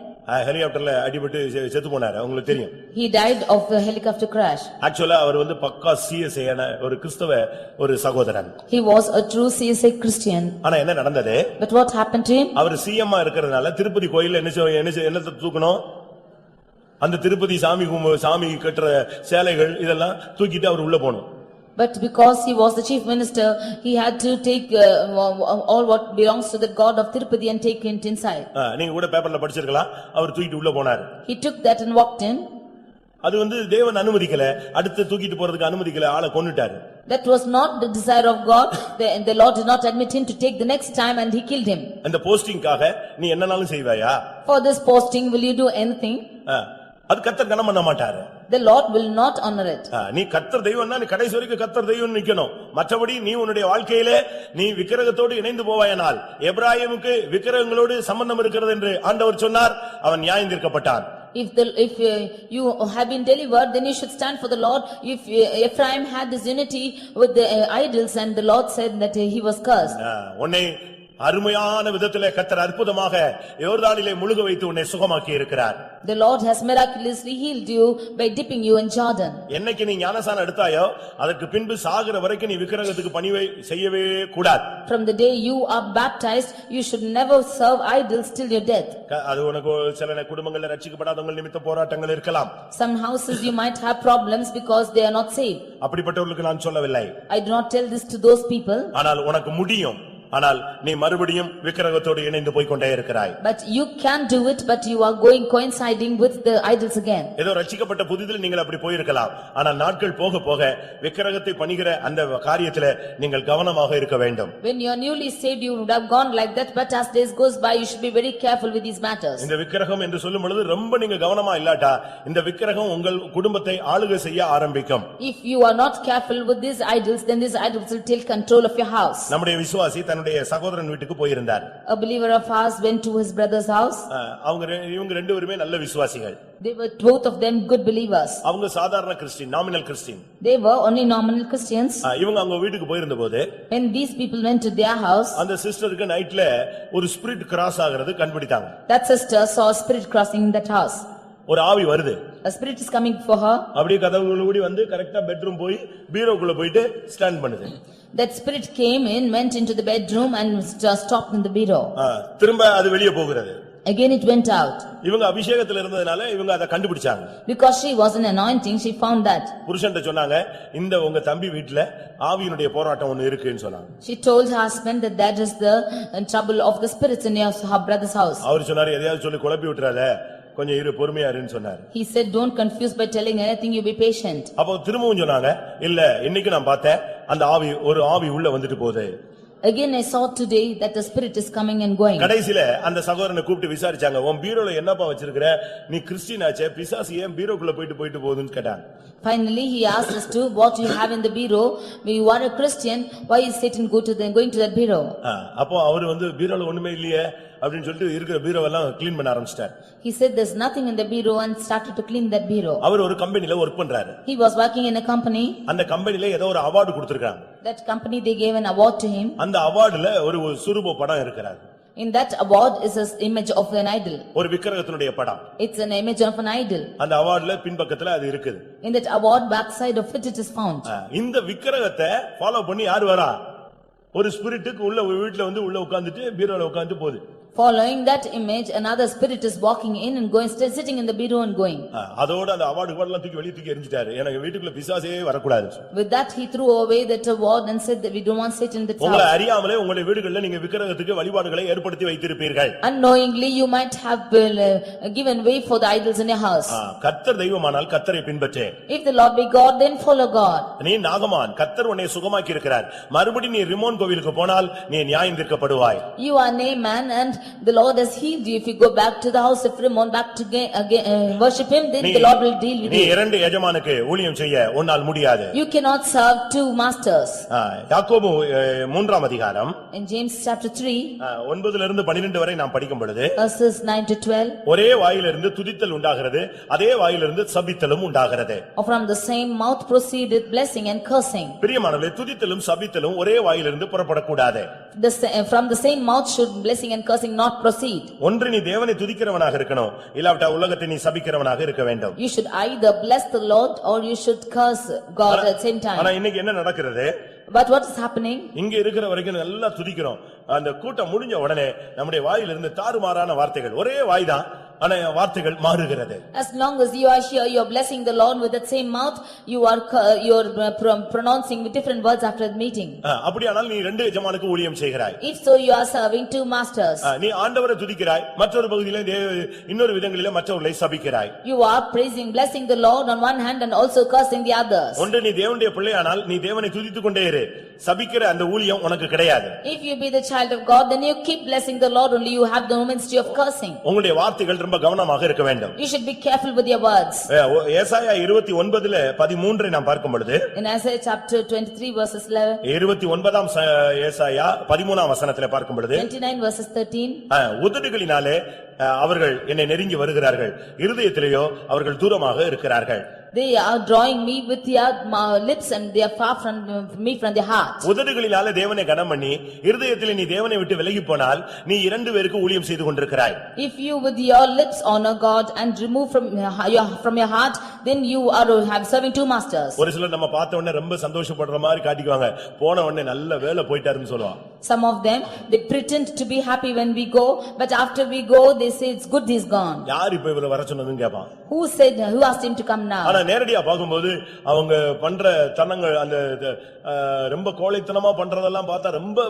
ஹெலிகாப்டர்ல அடிபட்டு செத்து போனாரு, உங்களுக்கு தெரியும். He died of a helicopter crash. ஆக்சுவலா அவர் பக்கா சிஎஸ்ஐ ஒரு கிறிஸ்தவ ஒரு சகோதரன். He was a true CSI Christian. ஆனா என்ன நடந்தது? But what happened to him? அவர் சிஎம் இருக்கிறதுனால திருப்பதி கோயில்ல என்ன தூக்கணும்? அந்த திருப்பதி சாமி கட்டுற சேலைகள் இதெல்லாம் தூக்கிட்டு அவர் உள்ள போகணும். But because he was the chief minister, he had to take all what belongs to the God of Tirupati and take it inside. நீங்க கூட பேப்பர்ல படிச்சிருக்கலாம், அவர் தூக்கிட்டு உள்ள போனார். He took that and walked in. அது தேவன் அனுமதிக்கல, அடுத்து தூக்கிட்டு போறதுக்கு அனுமதிக்கல, ஆளை கொன்னுட்டாரு. That was not the desire of God. The Lord did not admit him to take the next time and he killed him. அந்த போஸ்டிங்காக நீ என்னனாலும் செய்வாயா? For this posting will you do anything? அது கர்த்தர் கனம் பண்ண மாட்டாரு. The Lord will not honor it. நீ கர்த்தர் தெய்வம்னா நீ கடைசி வரைக்கும் கர்த்தர் தெய்வம் நிக்கணும். மற்றபடி நீ உன்னுடைய வாழ்க்கையிலே நீ விக்கிரகத்தோடு இணைந்து போவாயானால், எபிராயீமுக்கு விக்கிரகங்களோடு சம்பந்தம் இருக்கிறது என்று ஆண்டவர் சொன்னார், அவன் நியாயம் தீர்க்கப்பட்டான். If you have been delivered, then you should stand for the Lord. If Ephraim had this unity with the idols and the Lord said that he was cursed. உன்னை அருமையான விதத்திலே கர்த்தர் அற்புதமாக யோர்தானிலே முழுக வைத்து உன்னை சுகமாக்கி இருக்கிறார். The Lord has miraculously healed you by dipping you in Jordan. என்னைக்கு நீ ஞானஸ்நானம் எடுத்தாயோ அதற்கு பின்பு சாகிற வரைக்கும் நீ விக்கிரகத்துக்கு பணிவை செய்யவே கூடாது. From the day you are baptized, you should never serve idols till your death. அது சில குடும்பங்கள்ல ரட்சிக்கப்படாதவங்க நிமித்த போராட்டங்கள் இருக்கலாம். Some houses you might have problems because they are not saved. அப்படிப்பட்டவர்களுக்கு நான் சொல்லவில்லை. I do not tell this to those people. ஆனால் உனக்கு முடியும். ஆனால் நீ மறுபடியும் விக்கிரகத்தோடு இணைந்து போய் கொண்டே இருக்கிறாய். But you can do it, but you are going coinciding with the idols again. ஏதோ ரட்சிக்கப்பட்ட புதிதில் நீங்கள் அப்படி போயிருக்கலாம். ஆனால் நாட்கள் போக போக விக்கிரகத்தை பணிகிற அந்த காரியத்திலே நீங்கள் கவனமாக இருக்க வேண்டும். When you are newly saved, you would have gone like that, but as days goes by, you should be very careful with these matters. இந்த விக்கிரகம் என்று சொல்லும் பொழுது ரொம்ப நீங்க கவனமா இல்லாட்டா இந்த விக்கிரகம் உங்கள் குடும்பத்தை ஆளுகை செய்ய ஆரம்பிக்கும். If you are not careful with these idols, then these idols will take control of your house. நம்முடைய விசுவாசி சகோதரன் வீட்டுக்கு போயிருந்தார். A believer of ours went to his brother's house. இவங்க ரெண்டு பேருமே நல்ல விசுவாசிகள். They were both of them good believers. அவங்க சாதாரண Christian, nominal Christian. They were only nominal Christians. இவங்க அவங்க வீட்டுக்கு போயிருந்தபோது when these people went to their house, அந்த சிஸ்டருக்கு நைட்ல ஒரு ஸ்பிரிட் கிராஸ் ஆகிறது கண்டுபிடித்தாங்க. That sister saw a spirit crossing in that house. ஒரு ஆவி வருது. A spirit is coming for her. அப்படியே கதவுக்குள்ள ஓடி வந்து கரெக்ட்டா பெட்ரூம் போய் பீரோக்குள்ள போயிட்டு ஸ்டாண்ட் பண்ணுது. That spirit came in, went into the bedroom and stopped in the bureau. திரும்ப அது வெளியே போகிறது. Again it went out. இவங்க அபிஷேகத்துல இருந்ததனால இவங்க அத கண்டுபிடிச்சாங்க. Because she was an anointing, she found that. புருஷன்ட்ட சொன்னாங்க, இந்த உங்க தம்பி வீட்ல ஆவியினுடைய போராட்டம் ஒன்னு இருக்குன்னு சொன்னாங்க. She told her husband that is the trouble of the spirits in her brother's house. அவர் சொன்னாரு, எதையாவது சொல்லி குழப்பி விட்டுறாத, கொஞ்சம் இரு, பொறுமையா இருன்னு சொன்னாரு. He said, don't confuse by telling anything, you be patient. அப்போ திரும்பவும் சொன்னாங்க, இல்ல இன்னைக்கு நான் பார்த்தேன் அந்த ஒரு ஆவி உள்ள வந்துட்டு போகுது. Again I saw today that the spirit is coming and going. கடைசில அந்த சகோதரனை கூப்பிட்டு விசாரிச்சாங்க, உன் பீரோல என்னப்பா வச்சிருக்கிற, நீ கிறிஸ்டியன் ஆச்சே, பிசாசு ஏன் பீரோக்குள்ள போயிட்டு போகுதுன்னு கேட்டாங்க. Finally he asked us to what you have in the bureau. You are a Christian, why is Satan going to that bureau? அப்போ அவர் பீரோல ஒண்ணுமே இல்லையே அப்படினு சொல்லிட்டு இருக்கிற பீரோவெல்லாம் க்ளீன் பண்ண ஆரம்பிச்சிட்டார். He said there's nothing in the bureau and started to clean that bureau. அவர் ஒரு கம்பெனில வர்க் பண்றாரு. He was working in a company. அந்த கம்பெனில ஏதோ ஒரு அவார்ட் கொடுத்திருக்காங்க. That company they gave an award to him. அந்த அவார்ட்ல ஒரு சுரூப படம் இருக்கிறது. In that award is an image of an idol. ஒரு விக்கிரகத்தினுடைய படம். It's an image of an idol. அந்த அவார்ட்ல பின்பக்கத்துல அது இருக்குது. In that award backside of it is found. இந்த விக்கிரகத்தை ஃபாலோ பண்ணி யார் வரா? ஒரு ஸ்பிரிட்டுக்கு உள்ள வீட்ல உள்ள உட்கார்ந்துட்டு பீரோல உட்கார்ந்து போகுது. Following that image, another spirit is walking in and going, still sitting in the bureau and going. அதோட அந்த அவார்டு எல்லாம் தூக்கி வெளிய தூக்கி எறிஞ்சிட்டாரு. எனக்கு வீட்டுக்குள்ள பிசாசே வரக்கூடாது. With that he threw away that award and said that we don't want Satan in the house. உங்களை அறியாமலே உங்களுடைய வீடுகளில் நீங்க விக்கிரகத்துக்கு வழிபாடுகளை ஏற்படுத்தி வைத்திருப்பீர்கள். Unknowingly you might have given way for the idols in your house. கர்த்தர் தெய்வமானால் கர்த்தரை பின்பற்றே. If the Lord be God, then follow God. நீ நாகமான், கர்த்தர் உன்னை சுகமாக்கி இருக்கிறார். மறுபடியும் நீ ரிமோன் கோவிலுக்கு போனால் நீ நியாயம் தீர்க்கப்படுவாய். You are Naaman and the Lord has healed you. If you go back to the house of Rimmon, back to worship him, then the Lord will deal with நீ you. இரண்டு எஜமானுக்கு ஊழியம் செய்ய உன்னால் முடியாது. You cannot serve two masters. யாக்கோபு 3ஆம் அதிகாரம் In James chapter 3, 9 இருந்து 12 வரை நாம் படிக்கும் பொழுது verses 9 to 12, ஒரே வாயிலிருந்து துதித்தல் உண்டாகிறது, அதே வாயிலிருந்து சபித்தலும் உண்டாகிறது. from the same mouth proceedeth blessing and cursing. பிரியமானவர்களே, துதித்தலும் சபித்தலும் ஒரே வாயிலிருந்து புறப்படக்கூடாது. From the same mouth should blessing and cursing not proceed. ஒன்று நீ தேவனை துதிக்கிறவனாக இருக்கணும், இல்லாவிட்டா உலகத்தை நீ சபிக்கிறவனாக இருக்க வேண்டும். You should either bless the Lord or you should curse God at the same ஆனா time. இன்னைக்கு என்ன நடக்கிறது? But what is happening? இங்க இருக்கிற வரைக்கும் நல்லா துதிக்கிறோம். அந்த கூட்டம் முடிஞ்ச உடனே நம்முடைய வாயிலிருந்து தாறுமாறான வார்த்தைகள், ஒரே வாய்தான் ஆனா வார்த்தைகள் மாறுகிறது. As long as you are here, you are blessing the Lord with that same mouth, you are pronouncing with different words after the meeting. அப்படியானால் நீ ரெண்டு எஜமானுக்கு ஊழியம் செய்கிறாய். If so, you are serving two masters. நீ ஆண்டவரை துதிக்கிறாய், மற்றொரு பகுதியிலே இன்னொரு விதங்களிலே மற்றவர்களை சபிக்கிறாய். You are praising, blessing the Lord on one hand and also cursing the others. ஒன்று நீ தேவனுடைய பிள்ளையானால் நீ தேவனை துதித்துக் கொண்டே இரு. சபிக்கிற அந்த ஊழியம் உனக்கு கிடையாது. If you be the child of God, then you keep blessing the Lord, only you have the ministry of cursing. உங்களுடைய வார்த்தைகள் ரொம்ப கவனமாக இருக்க வேண்டும். You should be careful with your words. ஏசாயா 29:13 நாம் பார்க்கும் பொழுது, In Isaiah chapter 23 verses 11, 29ஆம் ஏசாயா 13ஆம் வசனத்திலே பார்க்கும் பொழுது, 29 verses 13, உதடுகளினாலே அவர்கள் என்னை நெருங்கி வருகிறார்கள், இருதயத்திலேயோ அவர்கள் தூரமாக இருக்கிறார்கள். They are drawing me with their lips and they are far from me from their heart. உதடுகளினாலே தேவனை கனம் பண்ணி இருதயத்திலே நீ தேவனை விட்டு விலகி போனால் நீ இரண்டு பேருக்கு ஊழியம் செய்து கொண்டிருக்கிறாய். If you with your lips honor God and remove from your heart, then you are have serving two masters. ஒரு சிலர் நம்ம பார்த்த உடனே ரொம்ப சந்தோஷப்படுற மாதிரி காட்டிக்குவாங்க, போன உடனே நல்ல வேலை போயிட்டாருன்னு சொல்லுவாங்க. Some of them they pretend to be happy when we go, but after we go they say it's good he's gone. யார் இப்ப இவரை வர சொன்னதுன்னு கேட்பான். Who asked him to come now? ஆனா நேரடியா பார்க்கும்போது அவங்க பண்ற தனங்கள் அந்த ரொம்ப கோழைத்தனமா பண்றதெல்லாம் பார்த்தா ரொம்ப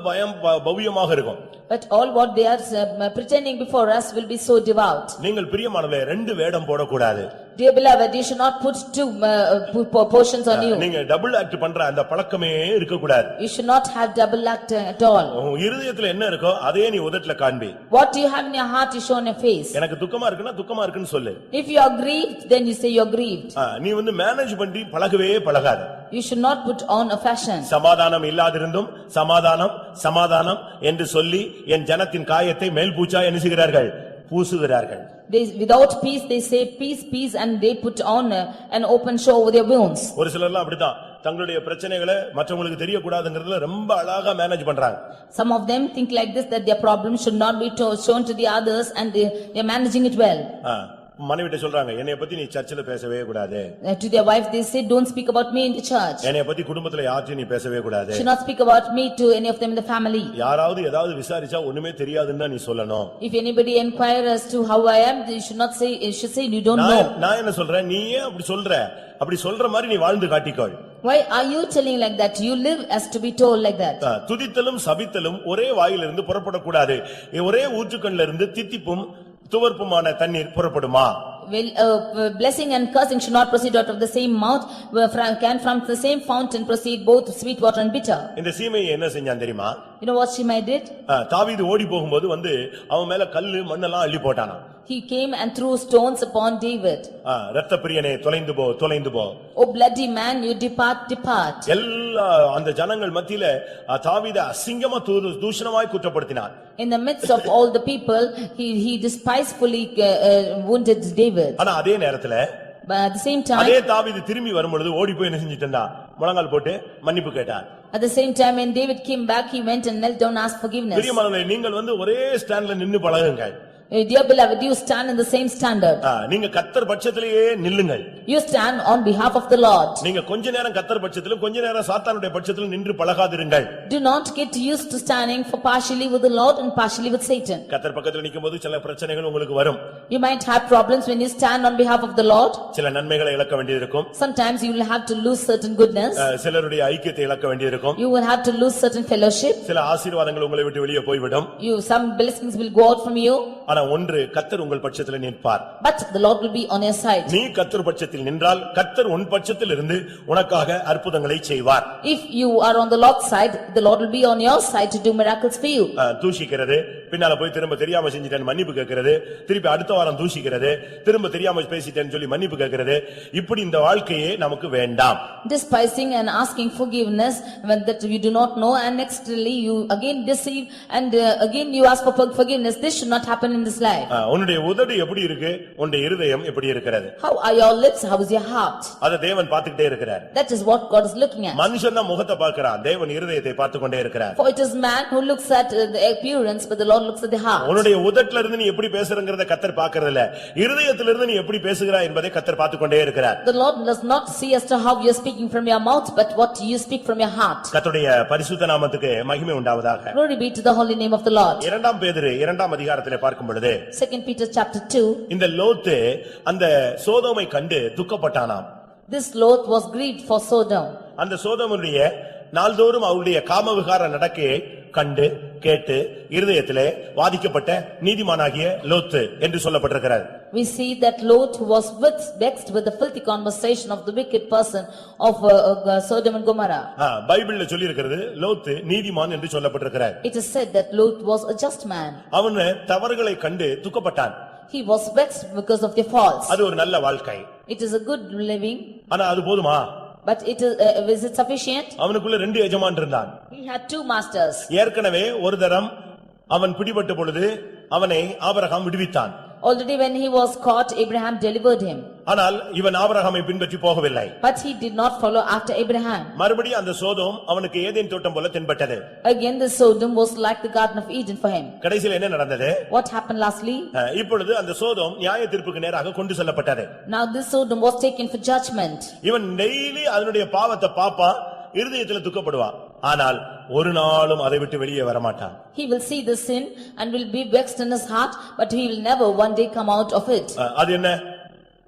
பவ்யமாக இருக்கும். But all what they are pretending before us will be so devout. நீங்கள் பிரியமானவர்களே, ரெண்டு வேடம் போடக்கூடாது. Dear beloved, you should not put two portions on you. நீங்க டபுள் ஆக்ட் பண்ற அந்த பழக்கமே இருக்க கூடாது. You should not have double act at all. இருதயத்துல என்ன இருக்கோ அதே நீ உதட்டுல காண்பி. What you have in your heart you show on your face. எனக்கு துக்கமா இருக்குன்னா துக்கமா இருக்குன்னு சொல்லு. If you are grieved, then you say you are grieved. நீ மேனேஜ் பண்ணி பழகவே பழகாத. You should not put on a fashion. சமாதானம் இல்லாதிருந்தும் சமாதானம் சமாதானம் என்று சொல்லி என் ஜனத்தின் காயத்தை மேல் பூச்சா என்ன செய்கிறார்கள்? பூசுகிறார்கள். Without peace they say peace peace and they put on an open show over their wounds. ஒரு சிலர்லாம் அப்படிதான் தங்களுடைய பிரச்சனைகளை மற்றவங்களுக்கு தெரியக்கூடாதுங்கிறதுல ரொம்ப அழகா மேனேஜ் பண்றாங்க. Some of them think like this, that their problems should not be shown to the others and they are managing it well. மனைவிட்ட சொல்றாங்க, என்னைய பத்தி நீ சர்ச்சில பேசவே கூடாது. To their wife they say, don't speak about me in the church. என்னைய பத்தி குடும்பத்துல யார்கிட்டயும் நீ பேசவே கூடாது. Should not speak about me to any of them in the family. யாராவது ஏதாவது விசாரிச்சா ஒண்ணுமே தெரியாதுன்னு தான் நீ சொல்லணும். If anybody inquire as to how I am, you should not say, you should say you don't know. நான் என்ன சொல்றேன், நீ ஏன் அப்படி சொல்ற? அப்படி சொல்ற மாதிரி நீ வாழ்ந்து காட்டிக்கோள். Why are you telling like that? You live as to be told like that. துதித்தலும் சபித்தலும் ஒரே வாயிலிருந்து புறப்படக்கூடாது. ஒரே ஊற்றுக்கண்ணில இருந்து தித்திப்பும் துவர்ப்புமான தண்ணீர் புறப்படுமா? Well, blessing and cursing should not proceed out of the same mouth, can from the same fountain proceed both sweet water and bitter. இந்த சீமையை என்ன செஞ்சான் தெரியுமா? You know what Shimei did? தாவீது ஓடி போகும்போது அவன் மேல கல்லு மண்ணெல்லாம் அள்ளி போட்டானா. He came and threw stones upon David. இரத்தப்பிரியனே தொலைந்து போ தொலைந்து போ. Oh bloody man, you depart depart. எல்லா அந்த ஜனங்கள் மத்தியில தாவீதை அசிங்கமா தூஷணமாய் குற்றப்படுத்தினார். In the midst of all the people, he despisefully wounded David. ஆனா அதே நேரத்துல but at the same time, அதே தாவீது திரும்பி வரும்பொழுது ஓடி போய் என்ன செஞ்சிட்டா? முழங்கால் போட்டு மன்னிப்பு கேட்டார். At the same time, when David came back, he went and knelt down and asked forgiveness. பிரியமானவர்களே, நீங்கள் ஒரே ஸ்டாண்ட்ல நின்னு பழகுங்க. Dear beloved, you stand in the same standard. நீங்க கர்த்தர் பட்சத்திலேயே நில்லுங்கள். You stand on behalf of the Lord. நீங்க கொஞ்ச நேரம் கர்த்தர் பட்சத்திலும் கொஞ்ச நேரம் சாத்தானுடைய பட்சத்திலும் நின்று பழகாதிருங்கள். Do not get used to standing for partially with the Lord and partially with Satan. கர்த்தர் பக்கத்துல நிக்கும்போது சில பிரச்சனைகள் உங்களுக்கு வரும். You might have problems when you stand on behalf of the Lord. சில நன்மைகளை இழக்க வேண்டியிருக்கும். Sometimes you will have to lose certain goodness. சிலருடைய ஐக்கியத்தை இழக்க வேண்டியிருக்கும். You will have to lose certain fellowship. சில ஆசீர்வாதங்கள் உங்களை விட்டு வெளியே போய்விடும். Some blessings will go out from you. ஆனா ஒன்று கர்த்தர் உங்கள் பட்சத்திலே நிற்பார். But the Lord will be on your side. நீ கர்த்தர் பட்சத்தில் நின்றால் கர்த்தர் உன் பட்சத்தில் இருந்து உனக்காக அற்புதங்களை செய்வார். If you are on the Lord's side, the Lord will be on your side to do miracles for you. தூஷிக்கிறது, பின்னால போய் திரும்ப தெரியாம செஞ்சிட்டேன் மன்னிப்பு கேட்கிறது, திருப்பி அடுத்த வாரம் தூஷிக்கிறது, திரும்ப தெரியாம பேசிட்டேன்னு சொல்லி மன்னிப்பு கேட்கிறது, இப்படி இந்த வாழ்க்கையே நமக்கு வேண்டாம். Despising and asking forgiveness when that you do not know, and nextly you again deceive and again you ask for forgiveness. This should not happen in this life. உன்னுடைய உதடு எப்படி இருக்கு, உன்னுடைய இருதயம் எப்படி இருக்கிறது? How are your lips? How is your heart? அத தேவன் பார்த்துக்கிட்டே இருக்கிறார். That is what God is looking at. மனுஷன் தான் முகத்தை பார்க்கறான், தேவன் இருதயத்தை பார்த்துக்கொண்டே இருக்கிறார். For it is man who looks at the appearance, but the Lord looks at the heart. உன்னுடைய உதட்டுல இருந்து நீ எப்படி பேசுறங்கறத கர்த்தர் பார்க்கறது இல்ல, இருதயத்தில இருந்து நீ எப்படி பேசுகிறாய் என்பதை கர்த்தர் பார்த்துக்கொண்டே இருக்கிறார். The Lord does not see as to how you are speaking from your mouth, but what you speak from your heart. கர்த்தருடைய பரிசுத்த நாமத்துக்கு மகிமை உண்டாவதாக. Glory be to the holy name of the Lord. இரண்டாம் பேதுரு இரண்டாம் அதிகாரத்திலே பார்க்கும் பொழுது 2 Peter chapter 2. இந்த லோத்து அந்த சோதோமை கண்டு துக்கப்பட்டானாம். This Lot was grieved for Sodom. அந்த சோதோமுடைய நாள்தோறும் அவருடைய காமவிகார நடக்கையை கண்டு கேட்டு இருதயத்திலே வாதிக்கப்பட்ட நீதிமானாகிய லோத்து என்று சொல்லப்பட்டிருக்கிறார். We see that Lot was vexed with the filthy conversation of the wicked person of Sodom and Gomorrah. பைபிள்ல சொல்லி இருக்கிறது லோத்து நீதிமான் என்று சொல்லப்பட்டிருக்கிறார். It is said that Lot was a just man. அவன் தவறுகளை கண்டு துக்கப்பட்டான். He was vexed because of their faults. அது ஒரு நல்ல வாழ்க்கை. It is a good living. ஆனா அது போதுமா? But is it sufficient? அவனுக்குள்ள ரெண்டு எஜமான் இருந்தான். He had two masters. ஏற்கனவே ஒரு தரம் அவன் பிடிபட்ட பொழுது அவனை Abraham விடுவித்தான். Already when he was caught, Abraham delivered him. ஆனால் இவன் ஆபிரகாமை பின்பற்றி போகவில்லை. But he did not follow after Abraham. மறுபடியும் அந்த சோதோம் அவனுக்கு ஏதேன் தோட்டம் போல தென்பட்டது. Again the Sodom was like the Garden of Eden for him. கடைசியில் என்ன நடந்தது? What happened lastly? இப்பொழுது அந்த சோதோம் நியாய தீர்ப்புக்கு நேராக கொண்டு செல்லப்பட்டது. Now this Sodom was taken for judgment. இவன் டெய்லி அதனுடைய பாவத்தை பாப்பா, இருதயத்தில் துக்கப்படுவான். ஆனால் ஒரு நாளும் அதை விட்டு வெளியே வரமாட்டான். He will see the sin and will be vexed in his heart, but he will never one day come out of it. அது என்ன?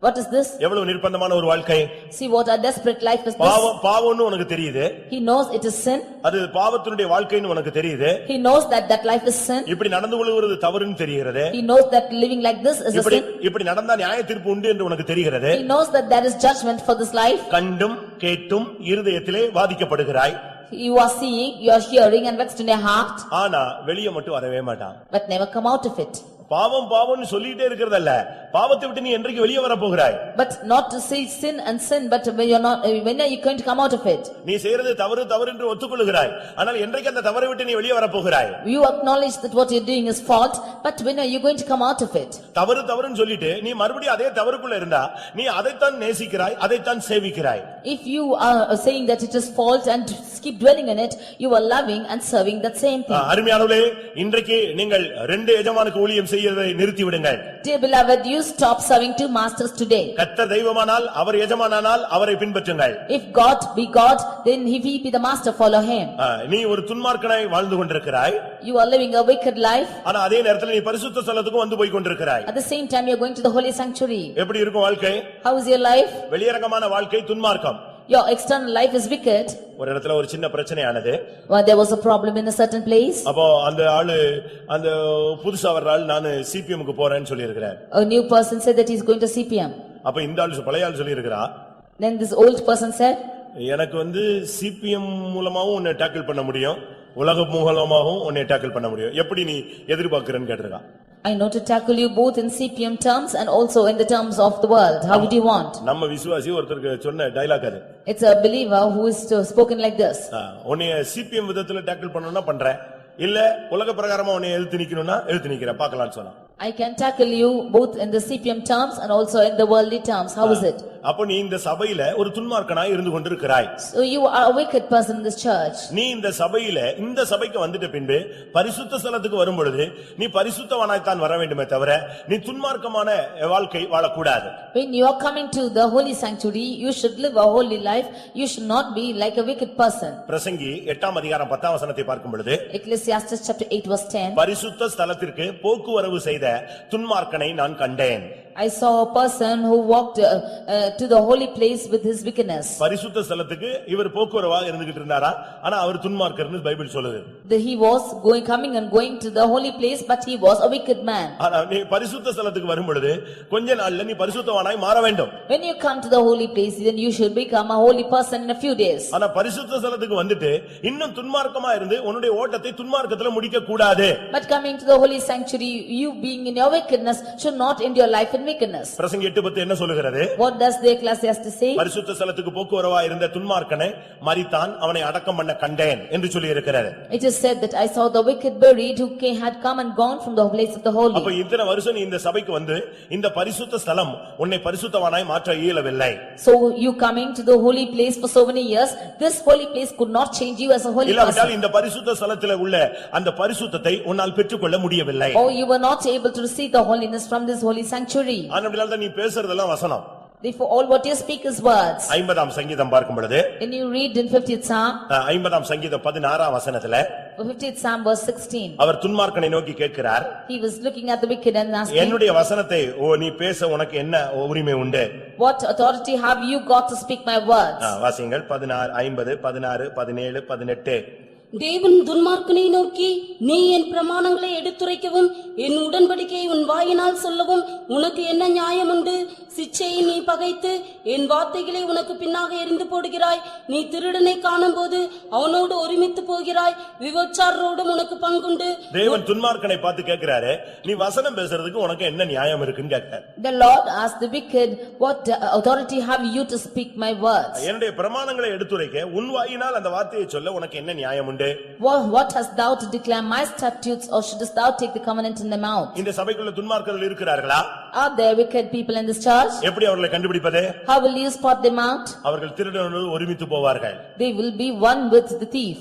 What is this? எவ்வளவு நிர்பந்தமான ஒரு வாழ்க்கை. See what a desperate life is this. பாவம்னு உனக்கு தெரியுது. He knows it is sin. அது பாவத்தினுடைய வாழ்க்கைன்னு உனக்கு தெரியுது. He knows that life is sin. இப்படி நடந்து கொள்வது தவறுன்னு தெரிகிறது. He knows that living like this is a sin. இப்படி நடந்தா நியாய தீர்ப்பு உண்டு என்று உனக்கு தெரிகிறது. He knows that there is judgment for this life. கண்டும் கேட்டும் இருதயத்திலே வாதிக்கப்படுகிறாய். You are seeing, you are hearing and vexed in your heart. ஆனா வெளியே மட்டும் வரவே மாட்டான். But never come out of it. பாவம் பாவம்னு சொல்லிட்டே இருக்கிறதல்ல, பாவத்தை விட்டு நீ என்றைக்கு வெளியே வர போகிறாய்? But not to say sin and sin, but when are you going to come out of it? நீ செய்யறது தவறு தவறு என்று ஒத்துக்கொள்கிறாய், ஆனால் என்றைக்கு அந்த தவறை விட்டு நீ வெளியே வர போகிறாய்? You acknowledge that what you are doing is fault, but when are you going to come out of it? தவறு தவறுன்னு சொல்லிட்டு நீ மறுபடியும் அதே தவறுக்குள்ள இருந்தா நீ அதைத்தான் நேசிக்கிறாய், அதைத்தான் சேவிக்கிறாய். If you are saying that it is fault and keep dwelling in it, you are loving and serving that same thing. அருமையானவர்களே, இன்றைக்கு நீங்கள் ரெண்டு எஜமானுக்கு ஊழியம் செய்யறதை நிறுத்தி விடுங்கள். Dear beloved, you stop serving two masters today. கர்த்தர் தெய்வமானால் அவர் எஜமானானால் அவரை பின்பற்றுங்கள். If God be God, then if he be the master, follow him. நீ ஒரு துன்மார்க்கனாய் வாழ்ந்து கொண்டிருக்கிறாய். You are living a wicked life. ஆனா அதே நேரத்தில் நீ பரிசுத்த ஸ்தலத்துக்கு வந்து போய் கொண்டிருக்கிறாய். At the same time you are going to the holy sanctuary. எப்படி இருக்கும் வாழ்க்கை? How is your life? வெளியரங்கமான வாழ்க்கை துன்மார்க்கம். Your external life is wicked. ஒரு இடத்துல ஒரு சின்ன பிரச்சனையானது. There was a problem in a certain place. அப்போ அந்த ஆளு அந்த புதுசா வர்ற ஆள் நான் சிபிஎம் க்கு போறேன்னு சொல்லி இருக்கிறார். A new person said that he is going to CPM. அப்ப இந்த ஆளு பழைய ஆள் சொல்லி இருக்கறா. Then this old person said, எனக்கு சிபிஎம் மூலமாவும் உன்னை டாக்கிள் பண்ண முடியும், உலக மூலமாவும் உன்னை டாக்கிள் பண்ண முடியும். எப்படி நீ எதிர்பார்க்கறன்னு கேட்டிருக்கா. I know to tackle you both in CPM terms and also in the terms of the world. How would you want? நம்ம விசுவாசி ஒருத்தருக்கு சொன்ன டயலாக் அது. It's a believer who is spoken like this. உன்னை சிபிஎம் விதத்துல tackle பண்ணனும்னா பண்றேன், இல்ல உலக பிரகாரமா உன்னை எதிர்த்து நிக்கணும்னா எதிர்த்து நிக்கிறேன், பார்க்கலாம்னு சொன்னா. I can tackle you both in the CPM terms and also in the worldly terms. How is it? அப்ப நீ இந்த சபையில ஒரு துன்மார்க்கனாய் இருந்து கொண்டிருக்கிறாய். So you are a wicked person in this church. நீ இந்த சபையில இந்த சபைக்கு வந்துட்ட பின்பு பரிசுத்த ஸ்தலத்துக்கு வரும் பொழுது நீ பரிசுத்தவானாய் தான் வர வேண்டுமே தவிர நீ துன்மார்க்கமான வாழ்க்கை வாழக்கூடாது. When you are coming to the holy sanctuary, you should live a holy life. You should not be like a wicked person. பிரசங்கி 8ஆம் அதிகாரம் 10ஆம் வசனத்தை பார்க்கும் பொழுது Ecclesiastes chapter 8 verse 10. பரிசுத்த ஸ்தலத்திற்கு போக்குவரவு செய்த துன்மார்க்கனை நான் கண்டேன். I saw a person who walked to the holy place with his wickedness. பரிசுத்த ஸ்தலத்துக்கு இவர் போக்குவரவா இருந்துகிட்டு இருந்தாரா? ஆனா அவர் துன்மார்க்கர்னு பைபிள் சொல்லுது. He was coming and going to the holy place, but he was a wicked man. ஆனா நீ பரிசுத்த ஸ்தலத்துக்கு வரும் பொழுது கொஞ்ச நாள்ல நீ பரிசுத்தவானாய் மாற வேண்டும். When you come to the holy place, then you should become a holy person in a few days. ஆனா பரிசுத்த ஸ்தலத்துக்கு வந்துட்டு இன்னும் துன்மார்க்கமா இருந்து உன்னுடைய ஓட்டத்தை துன்மார்க்கத்துல முடிக்க கூடாது. But coming to the holy sanctuary, you being in your wickedness should not end your life in wickedness. பிரசங்கி 8:10 என்ன சொல்லுகிறது? What does the Ecclesiastes say? பரிசுத்த ஸ்தலத்துக்கு போக்குவரவா இருந்த துன்மார்க்கனை மரித்தான், அவனை அடக்கம் பண்ண கண்டேன் என்று சொல்லி இருக்கிறார். It is said that I saw the wicked buried who had come and gone from the place of the holy. அப்ப இத்தனை வருஷம் நீ இந்த சபைக்கு வந்து இந்த பரிசுத்த ஸ்தலம் உன்னை பரிசுத்தவானாய் மாற்ற இயலவில்லை. So you coming to the holy place for so many years, this holy place could not change you as a holy இல்லாவிட்டால் person. இந்த பரிசுத்த ஸ்தலத்திலே உள்ள அந்த பரிசுத்தத்தை உன்னால் பெற்றுக்கொள்ள முடியவில்லை. Or you were not able to receive the holiness from this holy sanctuary. அதனால தான் நீ பேசுறதெல்லாம் வசனம். Therefore all what you speak is words. 50ஆம் சங்கீதம் பார்க்கும் பொழுது When you read in 50th Psalm, 50ஆம் சங்கீதம் 16ஆம் வசனத்திலே 50th Psalm verse 16, அவர் துன்மார்க்கனை நோக்கி கேட்கிறார், he was looking at the wicked and asking, என்னுடைய வசனத்தை நீ பேச உனக்கு என்ன உரிமை உண்டு? what authority have you got to speak my words? வாசிங்கள் 16 50 16 17 18. தேவன் துன்மார்க்கனை நோக்கி, நீ என் பிரமாணங்களை எடுத்துரைக்கவும் என் உடன்படிக்கையை உன் வாயினால் சொல்லவும் உனக்கு என்ன நியாயம் உண்டு? சிச்சையை நீ பகைத்து என் வார்த்தைகளை உனக்கு பின்னாக எறிந்து போடுகிறாய். நீ திருடனை காணும்போது அவனோடு ஒருமித்து போகிறாய். விபச்சாரரோடும் உனக்கு பங்குண்டு. தேவன் துன்மார்க்கனை பார்த்து கேட்கிறாரு, நீ வசனம் பேசுறதுக்கு உனக்கு என்ன நியாயம் இருக்குன்னு கேட்கிறார். The Lord asked the wicked, what authority have you to speak my words? என்னுடைய பிரமாணங்களை எடுத்துரைக்க உன் வாயினால் அந்த வார்த்தையை சொல்ல உனக்கு என்ன நியாயம் உண்டு? What hast thou to declare my statutes, or shouldest thou take the covenant in the mouth? இந்த சபைக்குள்ள துன்மார்க்கர்கள் இருக்கிறார்களா? Are there wicked people in this church? எப்படி அவர்களை கண்டுபிடிப்பது? How will you spot them out? அவர்கள் திருடனோடு ஒருமித்து போவார்கள். They will be one with the thief.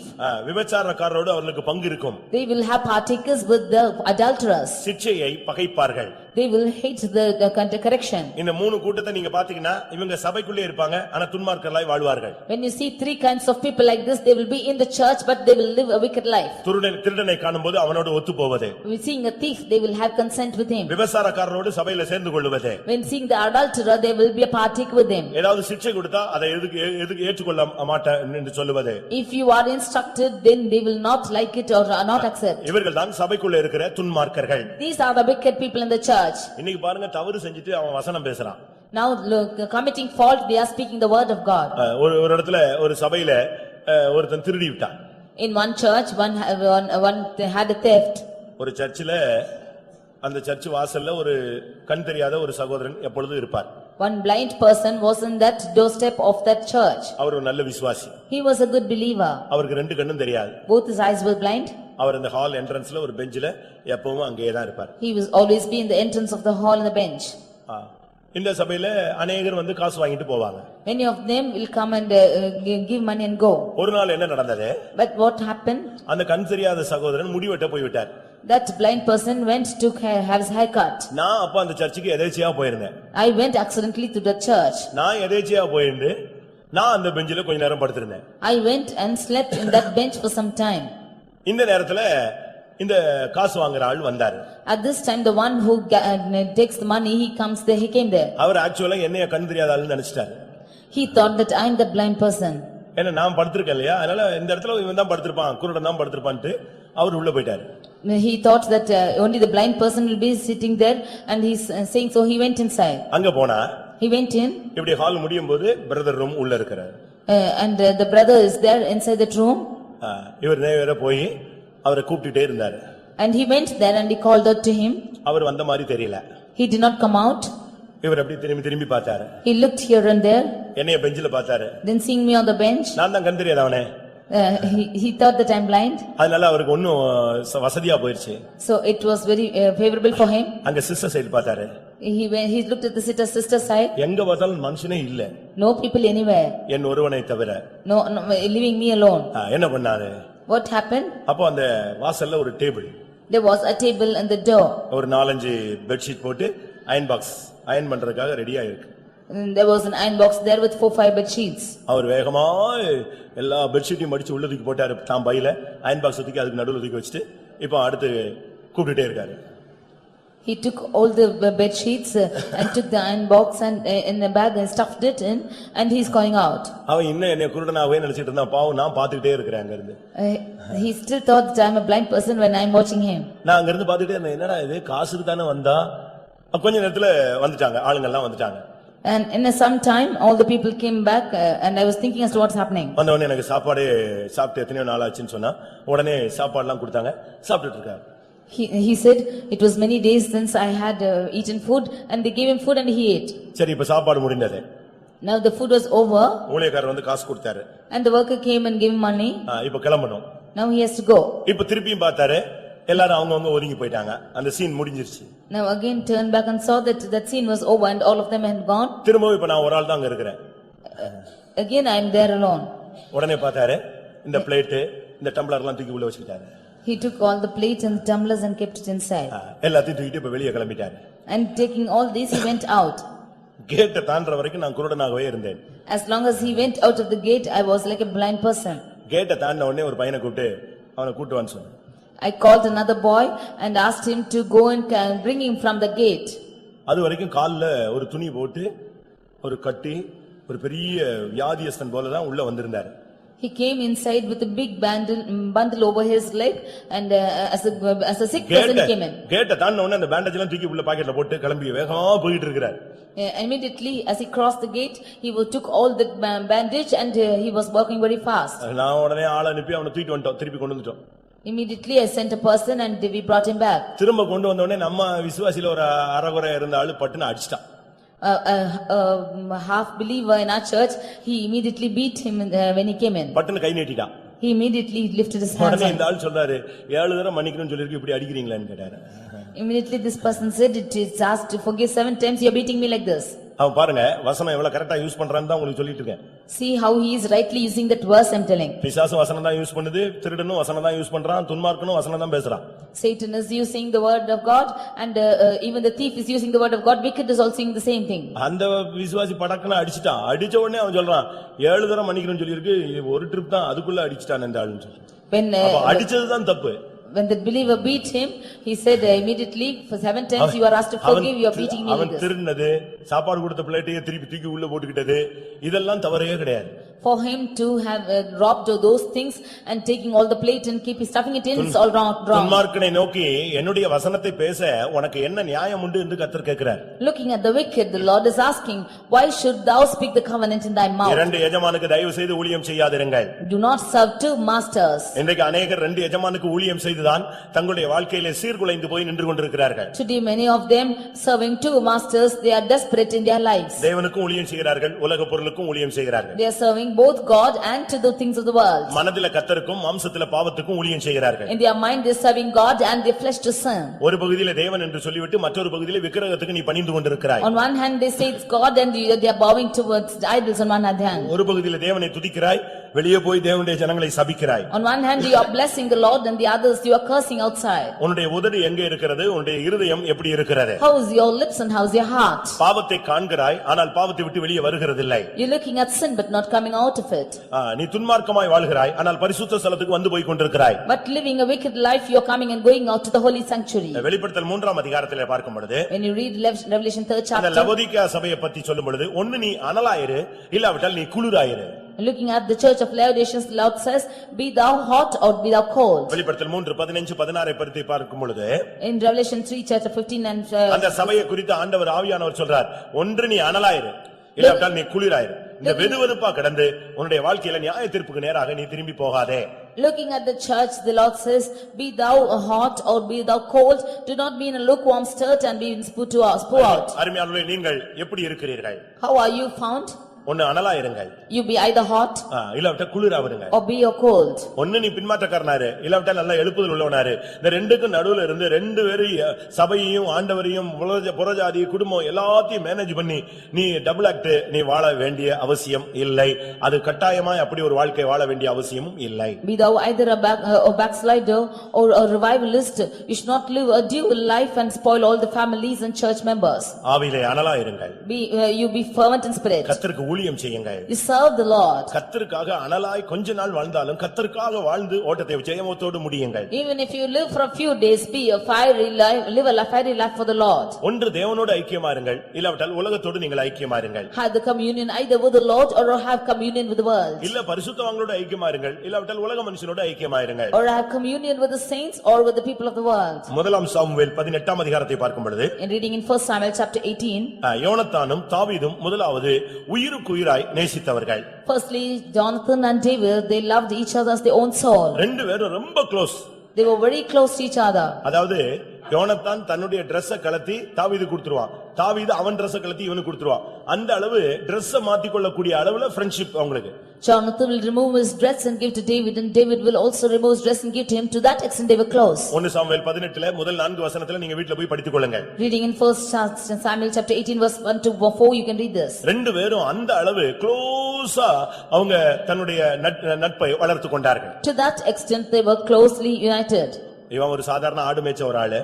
விபச்சாரக்காரரோடு அவர்களுக்கு பங்கு இருக்கும். They will have partakers with the adulterers. சிட்சையை பகைப்பார்கள். They will hate the correction. இந்த மூணு கூட்டத்தை நீங்க பாத்தீங்கன்னா இவங்க சபைக்குள்ளே இருப்பாங்க, ஆனா துன்மார்க்கர்களாய் வாழ்வார்கள். When you see three kinds of people like this, they will be in the church but they will live a wicked life. திருடனை காணும்போது அவனோடு ஒத்து போவது. When seeing a thief, they will have consent with him. விபச்சாரக்காரரோடு சபையில சேர்ந்து கொள்வது. When seeing the adulterer, they will be a partake with him. ஏதாவது சிட்சை கொடுத்தா அதை எதுக்கு ஏற்றுக்கொள்ள மாட்டேன் என்று சொல்லுவது. If you are instructed, then they will not like it or not accept. இவர்கள் தான் சபைக்குள்ள இருக்கிற துன்மார்க்கர்கள். These are the wicked people in the church. இன்னைக்கு பாருங்க, தவறு செஞ்சிட்டு அவன் வசனம் பேசுறான். Now look, committing fault, they are speaking the word of God. ஒரு இடத்துல ஒரு சபையில ஒருத்தன் திருடி விட்டான். In one church, one had a theft. ஒரு சர்ச்சில அந்த சர்ச் வாசல்ல ஒரு கண் தெரியாத ஒரு சகோதரன் எப்பொழுதும் இருப்பார். One blind person was in that doorstep of that church. அவர் ஒரு நல்ல விசுவாசி. He was a good believer. அவருக்கு ரெண்டு கண்ணும் தெரியாது. Both his eyes were blind. அவர் இந்த ஹால் என்ட்ரன்ஸ்ல ஒரு பெஞ்சில எப்பவும் அங்கேயே தான் இருப்பார். He was always be in the entrance of the hall in the bench. இந்த சபையில अनेகர் வந்து காசு வாங்கிட்டு போவாங்க. Many of them will come and give money and go. ஒரு நாள் என்ன நடந்தது? But what happened? அந்த கண் தெரியாத சகோதரன் முடி வெட்ட போய் விட்டார். That blind person went to have his hair cut. நான் அப்ப அந்த சர்ச்சுக்கு எதேச்சியா போயிருந்தேன். I went accidentally to the church. நான் எதேச்சியா போயிருந்து நான் அந்த பெஞ்சில கொஞ்ச நேரம் படுத்திருந்தேன். I went and slept in that bench for some time. இந்த நேரத்துல இந்த காசு வாங்குற ஆள் வந்தாரு. At this time the one who takes the money, he came there. அவர் ஆக்சுவலா என்னைய கண் தெரியாத ஆள்னு நினைச்சிட்டாரு. He thought that I am the blind person. ஏன்னா நான் படுத்திருக்கேன் இல்லையா, அதனால இந்த இடத்துல இவன் தான் படுத்திருப்பான், குருடன் தான் படுத்திருப்பான்ட்டு அவர் உள்ள போயிட்டாரு. He thought that only the blind person will be sitting there and he's saying, so he went inside. அங்க போனா He went in. இப்படி ஹால் முடியும்போது பிரதர் ரூம் உள்ள இருக்காரு. And the brother is there inside that room. இவர் நேரா போய் அவரை கூப்பிட்டுட்டே இருந்தாரு. And he went there and he called out to him. அவர் வந்த மாதிரி தெரியல. He did not come out. இவர் அப்படி திரும்பி பார்த்தாரு. He looked here and there. என்னைய பெஞ்சில பார்த்தாரு. Then seeing me on the bench. நான் தான் கண் தெரியாதவனே. He thought that I'm blind. அதனால அவருக்கு ஒன்னும் வசதியா போயிருச்சு. So it was very favorable for him. அங்க சிஸ்டர் சைடு பார்த்தாரு. He looked at the sister side. எங்க பார்த்தாலும் மனுஷனே இல்ல. No people anywhere. என் ஒருவனை தவிர. No, leaving me alone. என்ன பண்ணாரு? What happened? அப்போ அந்த வாசல்ல ஒரு table. There was a table and the door. ஒரு 4-5 பெட்ஷீட் போட்டு அயன் பாக்ஸ் அயன் பண்றதுக்காக ரெடியா இருக்கு. There was an iron box there with 4-5 bed sheets. அவர் வேகமா எல்லா பெட்ஷீட்டையும் மடிச்சு உள்ள தூக்கி போட்டாரு தான் பையில அயன் பாக்ஸ் தூக்கி அதுக்கு நடுவுல தூக்கி வச்சிட்டு இப்போ அடுத்து கூப்பிட்டுட்டே இருக்காரு. He took all the bed sheets and took the iron box and in the bag and stuffed it in and he's going out. அவன் இன்னும் என்னை குருடனாவே நினைச்சிட்டு இருந்தான். பாவம் நான் பாத்துக்கிட்டே இருக்கறேன் அங்க இருந்து. He still thought that I'm a blind person when I'm watching him. நான் அங்க இருந்து பாத்துட்டே இருந்தேன். என்னடா இது காசுக்கு தானே வந்தா? கொஞ்ச நேரத்துல வந்துட்டாங்க ஆளுங்க எல்லாம் வந்துட்டாங்க. And in some time all the people came back and I was thinking as to what's happening. வந்த உடனே எனக்கு சாப்பாடு சாப்பிட்டு எத்தனையோ நாள் ஆச்சுன்னு சொன்னா உடனே சாப்பாடுலாம் கொடுத்தாங்க சாப்பிட்டுட்டு இருக்காரு. He said it was many days since I had eaten food and they gave him food and he ate. சரி இப்ப சாப்பாடு முடிந்தது. Now the food was over. ஊழியக்காரர் வந்து காசு கொடுத்தாரு. And the worker came and gave him money. இப்ப கிளம்பணும். Now he has to go. இப்ப திருப்பியும் பார்த்தாரு எல்லாரும் அவங்கவங்க ஒதுங்கி போயிட்டாங்க. அந்த சீன் முடிஞ்சிருச்சு. Now again turned back and saw that scene was over and all of them had gone. திரும்பவும் இப்ப நான் ஒரு ஆள் தான் அங்க இருக்கறேன். Again I am there alone. உடனே பார்த்தாரு இந்த பிளேட் இந்த டம்ளர்லாம் தூக்கி உள்ள வச்சிட்டாரு. He took all the plates and tumblers and kept it inside. எல்லாத்தையும் தூக்கிட்டு இப்ப வெளிய கிளம்பிட்டாரு. And taking all these he went out. கேட்ட தாண்டற வரைக்கும் நான் குருடனாகவே இருந்தேன். As long as he went out of the gate I was like a blind person. கேட்ட தாண்ட உடனே ஒரு பையனை கூப்பிட்டு அவனை கூட்டி வான்னு சொன்னான். I called another boy and asked him to go and bring him from the gate. அது வரைக்கும் கால்ல ஒரு துணி போட்டு ஒரு கட்டி ஒரு பெரிய வியாதியஸ்தன் போல தான் உள்ள வந்திருந்தாரு. He came inside with a big bundle over his leg and as a sick person he came in. கேட்ட தாண்ட உடனே அந்த பேண்டேஜ் எல்லாம் தூக்கி உள்ள பாக்கெட்ல போட்டு கிளம்பி வேகமா போயிட்டு இருக்காரு. Immediately as he crossed the gate he took all the bandage and he was walking very fast. நான் உடனே ஆளை அனுப்பி அவனை தூக்கிட்டு வந்துட்டோம் திருப்பி கொண்டு வந்துட்டோம். Immediately I sent a person and we brought him back. திரும்ப கொண்டு வந்த உடனே நம்ம விசுவாசில ஒரு அரகுறை இருந்த ஆளு பட்டுன்னு அடிச்சிட்டான். Half believer in our church he immediately beat him when he came in. பட்டுன்னு கை நீட்டிட்டான். He immediately lifted his hands. உடனே இந்த ஆள் சொல்றாரு 7 தடவை மன்னிக்கணும்னு சொல்லிருக்கு இப்படி அடிக்கிறீங்களான்னு கேட்டாரு. Immediately this person said it is asked to forgive 7 times you are beating me like this. அவன் பாருங்க வசனம் எவ்வளவு கரெக்ட்டா யூஸ் பண்றான்னு தான் உங்களுக்கு சொல்லிட்டு இருக்கேன். See how he is rightly using that verse I'm telling. பிசாசு வசனம் தான் யூஸ் பண்ணுது, திருடனும் வசனம் தான் யூஸ் பண்றான், துன்மார்க்கனும் வசனம் தான் பேசுறான். Satan is using the word of God and even the thief is using the word of God. Wicked is also saying the same thing. அந்த விசுவாசி படக்குன்னு அடிச்சிட்டான். அடிச்ச உடனே அவன் சொல்றான் 7 தடவை மன்னிக்கணும்னு சொல்லிருக்கு ஒரு ட்ரிப் தான் அதுக்குள்ள அடிச்சிட்டான் அந்த ஆளுன்னு சொல்லி. அப்ப அடிச்சது தான் தப்பு. When the believer beat him he said immediately for 7 times you are asked to forgive you are beating me. அவன் திருடினது சாப்பாடு கொடுத்த பிளேட்டையே திருப்பி தூக்கி உள்ள போட்டுக்கிட்டது இதெல்லாம் தவறே கிடையாது. For him to have robbed those things and taking all the plate and keep stuffing it in is all wrong. துன்மார்க்கனை நோக்கி என்னுடைய வசனத்தை பேச உனக்கு என்ன நியாயம் உண்டு என்று கர்த்தர் கேட்கிறார். Looking at the wicked the Lord is asking why should thou speak the covenant in thy mouth. இரண்டு எஜமானுக்கு தயவு செய்து ஊழியம் செய்யாதிருங்கள். Do not serve two masters. இன்றைக்கு अनेகர் ரெண்டு எஜமானுக்கு ஊழியம் செய்துதான் தங்களுடைய வாழ்க்கையிலே சீர்குலைந்து போய் நின்று கொண்டிருக்கிறார்கள். Today many of them serving two masters they are desperate in their lives. தேவனுக்கும் ஊழியம் செய்கிறார்கள் உலக பொருளுக்கும் ஊழியம் செய்கிறார்கள். They are serving both God and to the things of the world. மனதில கர்த்தருக்கும் மாம்சத்தில பாவத்துக்கும் ஊழியம் செய்கிறார்கள். In their mind they are serving God and their flesh to sin. ஒரு பகுதியில தேவன் என்று சொல்லிவிட்டு மற்றொரு பகுதியில விக்கிரகத்துக்கு நீ பணிந்து கொண்டிருக்கிறாய். On one hand they say it's God and they are bowing towards the idols on one hand. ஒரு பகுதியில தேவனை துதிக்கிறாய் வெளியே போய் தேவனுடைய ஜனங்களை சபிக்கிறாய். On one hand you are blessing the Lord and the others you are cursing outside. உன்னுடைய உதடு எங்கே இருக்கிறது உன்னுடைய இருதயம் எப்படி இருக்கிறது? How is your lips and how is your heart? பாவத்தை காண்கிறாய் ஆனால் பாவத்தை விட்டு வெளியே வருகிறதில்லை. You are looking at sin but not coming out of it. நீ துன்மார்க்கமாய் வாழ்கிறாய் ஆனால் பரிசுத்த ஸ்தலத்துக்கு வந்து போய் கொண்டிருக்கிறாய். But living a wicked life you are coming and going out to the holy sanctuary. வெளிப்படுத்தல் 3ஆம் அதிகாரத்திலே பார்க்கும் பொழுது When you read Revelation 3rd அந்த chapter லவோதிக்கேயா சபையை பத்தி சொல்லும் பொழுது ஒன்னு நீ அனலாயிரு இல்லாவிட்டால் நீ குளிராயிரு. Looking at the church of Laodiceans, the Lord says, be thou hot or be thou cold. வெளிப்படுத்தல் 3:15-16 பத்தி பார்க்கும் பொழுது In Revelation 3 chapter 15 and அந்த சபையை குறித்து ஆண்டவர் ஆவியானவர் சொல்றார் ஒன்று நீ அனலாயிரு இல்லாவிட்டால் நீ குளிராயிரு. இந்த வெதுவெதுப்பா கடந்து உன்னுடைய வாழ்க்கையில நியாய தீர்ப்புக்கு நேராக நீ திரும்பி போகாதே. Looking at the church, the Lord says, be thou hot or be thou cold, do not be in a lukewarm state and be spewed out. அருமையானவர்களே நீங்கள் எப்படி இருக்கிறீர்கள்? How are you found? ஒன்னு அனலா இருங்கள், You be either hot இல்லாவிட்டா குளிரா இருங்க. or be cold. ஒன்னு நீ பின்மாற்றக்காரனாரு, இல்லாவிட்டா நல்ல எழுப்புதல் உள்ளவனாரு. இந்த ரெண்டுக்கும் நடுவுல இருந்து ரெண்டு பேரும் சபையையும் ஆண்டவரையும் புறஜாதி குடும்பம் எல்லாத்தையும் மேனேஜ் பண்ணி நீ டபுள் ஆக்ட் நீ வாழ வேண்டிய அவசியம் இல்லை. அது கட்டாயமாய் அப்படி ஒரு வாழ்க்கை வாழ வேண்டிய அவசியமும் இல்லை. Be thou either a backslider or a revivalist. You should not live a dual life and spoil all the families and church members. ஆவியிலே அனலா இருங்கள். You be fervent in spirit. கர்த்தருக்கு ஊழியம் செய்யுங்கள். You serve the Lord. கர்த்தருக்காக அனலாய் கொஞ்ச நாள் வாழ்ந்தாலும் கர்த்தருக்காக வாழ்ந்து ஓட்டத்தை ஜெயமோத்தோடு முடியுங்கள். Even if you live for a few days, be a fiery life, live a fiery life for the Lord. ஒன்று தேவனோடு ஐக்கியமா இருங்கள், இல்லாவிட்டால் உலகத்தோடு நீங்கள் ஐக்கியமா இருங்கள். Have the communion either with the Lord or have communion with the world. இல்ல பரிசுத்தவான்களோடு ஐக்கியமா இருங்கள், இல்லாவிட்டால் உலக மனுஷனோடு ஐக்கியமா இருங்கள். Or have communion with the saints or with the people of the world. முதலாம் சாமுவேல் 18ஆம் அதிகாரத்தை பார்க்கும் பொழுது, In reading in 1 Samuel chapter 18, யோனத்தானும் தாவீதும் முதலாவது உயிருக்குயிராய் நேசித்தவர்கள். Firstly, Jonathan and David, they loved each other as their own soul. ரெண்டு பேரும் ரொம்ப close. They were very close to each other. அதாவது யோனத்தான் தன்னுடைய Dress கலத்தி தாவீது கொடுத்துருவான், தாவீது அவன் Dress கலத்தி இவனுக்கு கொடுத்துருவான். அந்த அளவு Dress மாத்திக்கொள்ளக்கூடிய அளவுல ஃப்ரெண்ட்ஷிப் அவங்களுக்கு. Jonathan will remove his dress and give to David, and David will also remove his dress and give to him. To that extent they were close. 1 Samuel 18ல முதல் 4 வசனத்துல நீங்க வீட்ல போய் படித்துக் கொள்ளுங்கள். Reading in 1 Samuel chapter 18 verse 1 to 4, you can read this. ரெண்டு பேரும் அந்த அளவு க்ளோஸா அவங்க தன்னுடைய நட்பை வளர்த்துக் கொண்டார்கள். To that extent they were closely united. இவன் ஒரு சாதாரண ஆடு மேய்ச்ச ஒரு ஆளு.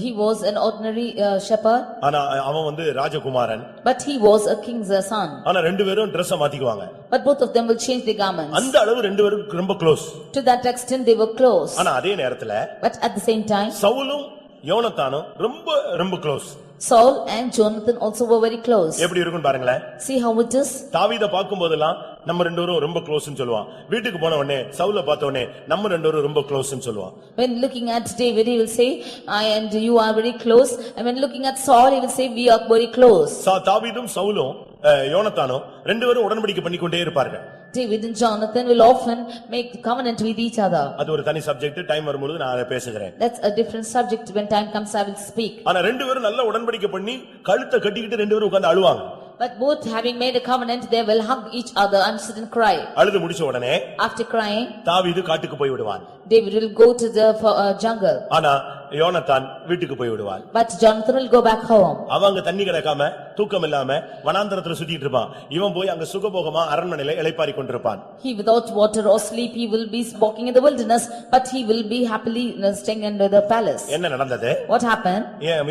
He was an ordinary shepherd. ஆனா அவன் ராஜகுமாரன். But he was a king's son. ஆனா ரெண்டு பேரும் Dress மாத்திக்குவாங்க. But both of them will change their garments. அந்த அளவு ரெண்டு பேரும் ரொம்ப close. To that extent they were close. ஆனா அதே நேரத்துல But at the same time சவுலும் யோனத்தானும் ரொம்ப close. Saul and Jonathan also were very close. எப்படி இருக்குன்னு பாருங்களே. See how it is. தாவீதை பாக்கும்போதெல்லாம் நம்ம ரெண்டு பேரும் ரொம்ப க்ளோஸ்னு சொல்லுவான். வீட்டுக்கு போன உடனே சவுல பார்த்த உடனே நம்ம ரெண்டு பேரும் ரொம்ப க்ளோஸ்னு சொல்லுவான். When looking at David he will say I and you are very close, and when looking at Saul he will say we are very close. தாவீதும் சவுலும் யோனத்தானும் ரெண்டு பேரும் உடன்படிக்கை பண்ணிக்கொண்டே இருப்பார்கள். David and Jonathan will often make covenant with each other. அது ஒரு தனி subject, time வரும்போது நான் அதை பேசுகிறேன். That's a different subject. When time comes I will speak. ஆனா ரெண்டு பேரும் நல்ல உடன்படிக்கை பண்ணி கழுத்தை கட்டிக்கிட்டு ரெண்டு பேரும் உட்கார்ந்து அழுவாங்க. But both having made a covenant they will hug each other and sit and cry. அழுது முடிச்ச உடனே After crying தாவீது காட்டுக்கு போய் விடுவான். David will go to the jungle. ஆனா யோனத்தான் வீட்டுக்கு போய் விடுவான். But Jonathan will go back home. அவங்க தண்ணி கிடக்காம தூக்கம் இல்லாம வனாந்தரத்துல சுத்திட்டு இருப்பான். இவன் போய் அங்க சுகபோகமா அரண்மனையில இளைப்பாரி கொண்டிருப்பான். He without water or sleep he will be walking in the wilderness, but he will be happily staying in the palace. என்ன நடந்தது? What happened?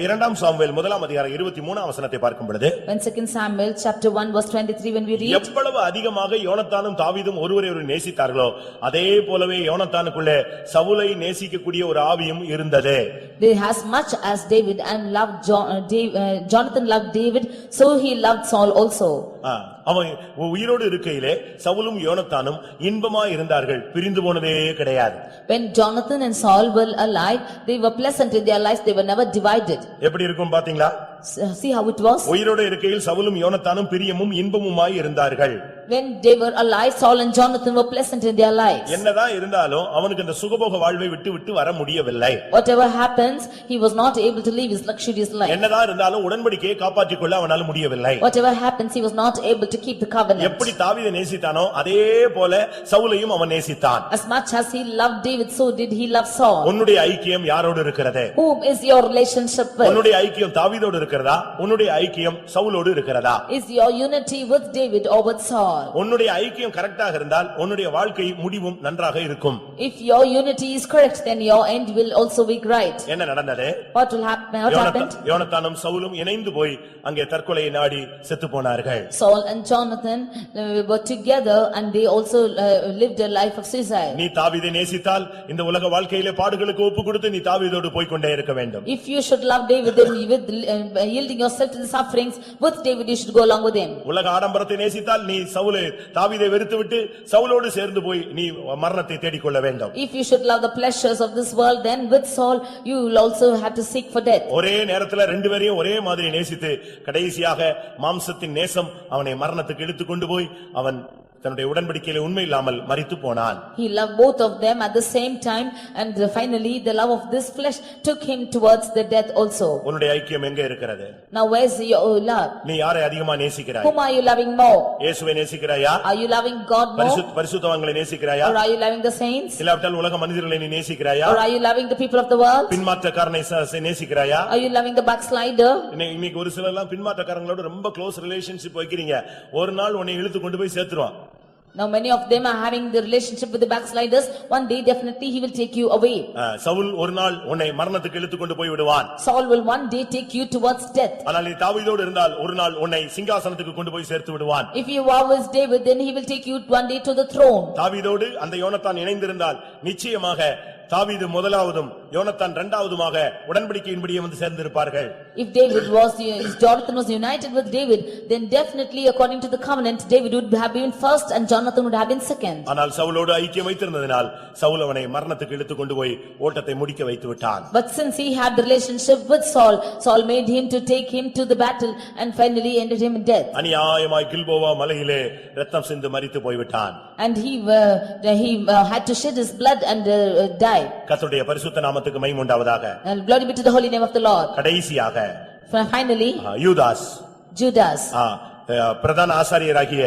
இரண்டாம் சாமுவேல் முதலாம் அதிகாரம் 23ஆம் வசனத்தை பார்க்கும் பொழுது, When 2 Samuel chapter 1 verse 23 when we read, எவ்வளவு அதிகமாக யோனத்தானும் தாவீதும் ஒருவரை ஒருவர் நேசித்தார்களோ அதே போலவே யோனத்தானுக்குள்ளே சவுலை நேசிக்கக்கூடிய ஒரு ஆவியும் இருந்தது. They as much as David and loved Jonathan loved David, so he loved Saul also. அவன் உயிரோடு இருக்கையிலே சவுலும் யோனத்தானும் இன்பமா இருந்தார்கள், பிரிந்து போனதே கிடையாது. When Jonathan and Saul were alive, they were pleasant in their lives, they were never divided. எப்படி இருக்கும் பாத்தீங்களா? See how it was? உயிரோடு இருக்கையில் சவுலும் யோனத்தானும் பிரியமும் இன்பமுமாய் இருந்தார்கள். When they were alive, Saul and Jonathan were pleasant in their lives. என்னதான் இருந்தாலும் அவனுக்கு அந்த சுகபோக வாழ்வை விட்டு வர முடியவில்லை. Whatever happens, he was not able to live his luxurious life. என்னதான் இருந்தாலும் உடன்படிக்கையை காப்பாற்றிக் கொள்ள அவனால முடியவில்லை. Whatever happens, he was not able to keep the covenant. எப்படி தாவீதை நேசித்தானோ அதே போல சவுலையும் அவன் நேசித்தான். As much as he loved David, so did he love Saul. உன்னுடைய ஐக்கியம் யாரோடு இருக்கிறது? Whom is your relationship with? உன்னுடைய ஐக்கியம் தாவீதோடு இருக்கிறதா? உன்னுடைய ஐக்கியம் சவுலோடு இருக்கிறதா? Is your unity with David or with Saul? உன்னுடைய ஐக்கியம் கரெக்ட்டாக இருந்தால் உன்னுடைய வாழ்க்கை முடிவும் நன்றாக இருக்கும். If your unity is correct, then your end will also be right. என்ன நடந்தது? What will happen? What happened? யோனத்தானும் சவுலும் இணைந்து போய் அங்கே தற்கொலையை நாடி செத்து போனார்கள். Saul and Jonathan were together and they also lived a life of suicide. நீ தாவீதை நேசித்தால் இந்த உலக வாழ்க்கையிலே பாடுகளுக்கு ஒப்பு கொடுத்து நீ தாவீதோடு போய் கொண்டே இருக்க வேண்டும். If you should love David, then with yielding yourself to the sufferings with David, you should go along with him. உலக ஆடம்பரத்தை நேசித்தால் நீ சவுலை தாவீதை வெறுத்துவிட்டு சவுலோடு சேர்ந்து போய் நீ மரணத்தை தேடிக்கொள்ள வேண்டும். If you should love the pleasures of this world, then with Saul you will also have to seek for death. ஒரே நேரத்துல ரெண்டு பேரையும் ஒரே மாதிரி நேசித்து கடைசியாக மாம்சத்தின் நேசம் அவனை மரணத்துக்கு இழுத்து கொண்டு போய் அவன் தன்னுடைய உடன்படிக்கையிலே உண்மை இல்லாமல் மரித்து போனான். He loved both of them at the same time, and finally the love of this flesh took him towards the death also. உன்னுடைய ஐக்கியம் எங்கே இருக்கிறது? Now where's your love? நீ யாரை அதிகமா நேசிக்கிறாய்? Whom are you loving more? இயேசுவை நேசிக்கிறாயா? Are you loving God more? பரிசுத்தவான்களை நேசிக்கிறாயா? Or are you loving the saints? இல்லாவிட்டால் உலக மனிதர்களை நீ நேசிக்கிறாயா? Or are you loving the people of the world? பின்மாற்றக்காரனை நேசிக்கிறாயா? Are you loving the backslider? இன்னைக்கு ஒரு சிலர் எல்லாம் பின்மாற்றக்காரங்களோட ரொம்ப க்ளோஸ் ரிலேஷன்ஷிப் வைக்கிறீங்க. ஒரு நாள் உன்னை இழுத்து கொண்டு போய் சேர்த்துருவான். Now many of them are having the relationship with the backsliders. One day definitely he will take you away. Saul ஒரு நாள் உன்னை மரணத்துக்கு இழுத்து கொண்டு போய் விடுவான். Saul will one day take you towards death. ஆனால் நீ தாவீதோடு இருந்தால் ஒரு நாள் உன்னை சிங்காசனத்துக்கு கொண்டு போய் சேர்த்து விடுவான். If you are with David, then he will take you one day to the throne. தாவீதோடு அந்த யோனத்தான் இணைந்திருந்தால் நிச்சயமாக தாவீது முதலாவதும் யோனத்தான் இரண்டாவதுமாக உடன்படிக்கையின்படியே வந்து சேர்ந்திருப்பார்கள். If Jonathan was united with David, then definitely according to the covenant David would have been first and Jonathan would have been second. ஆனால் சவுலோடு ஐக்கியம் வைத்திருந்ததனால் சவுல் அவனை மரணத்துக்கு இழுத்து கொண்டு போய் ஓட்டத்தை முடிக்க வைத்து விட்டான். But since he had the relationship with Saul, Saul made him to take him to the battle and finally ended him in death. அநியாயமாய் Gilboa மலையிலே இரத்தம் சிந்து மரித்து போய் விட்டான். And he had to shed his blood and die. கர்த்தருடைய பரிசுத்த நாமத்துக்கு மகிமை உண்டாவதாக. And glory be to the holy name of the Lord. கடைசியாக finally Judas பிரதான ஆசாரியராகிய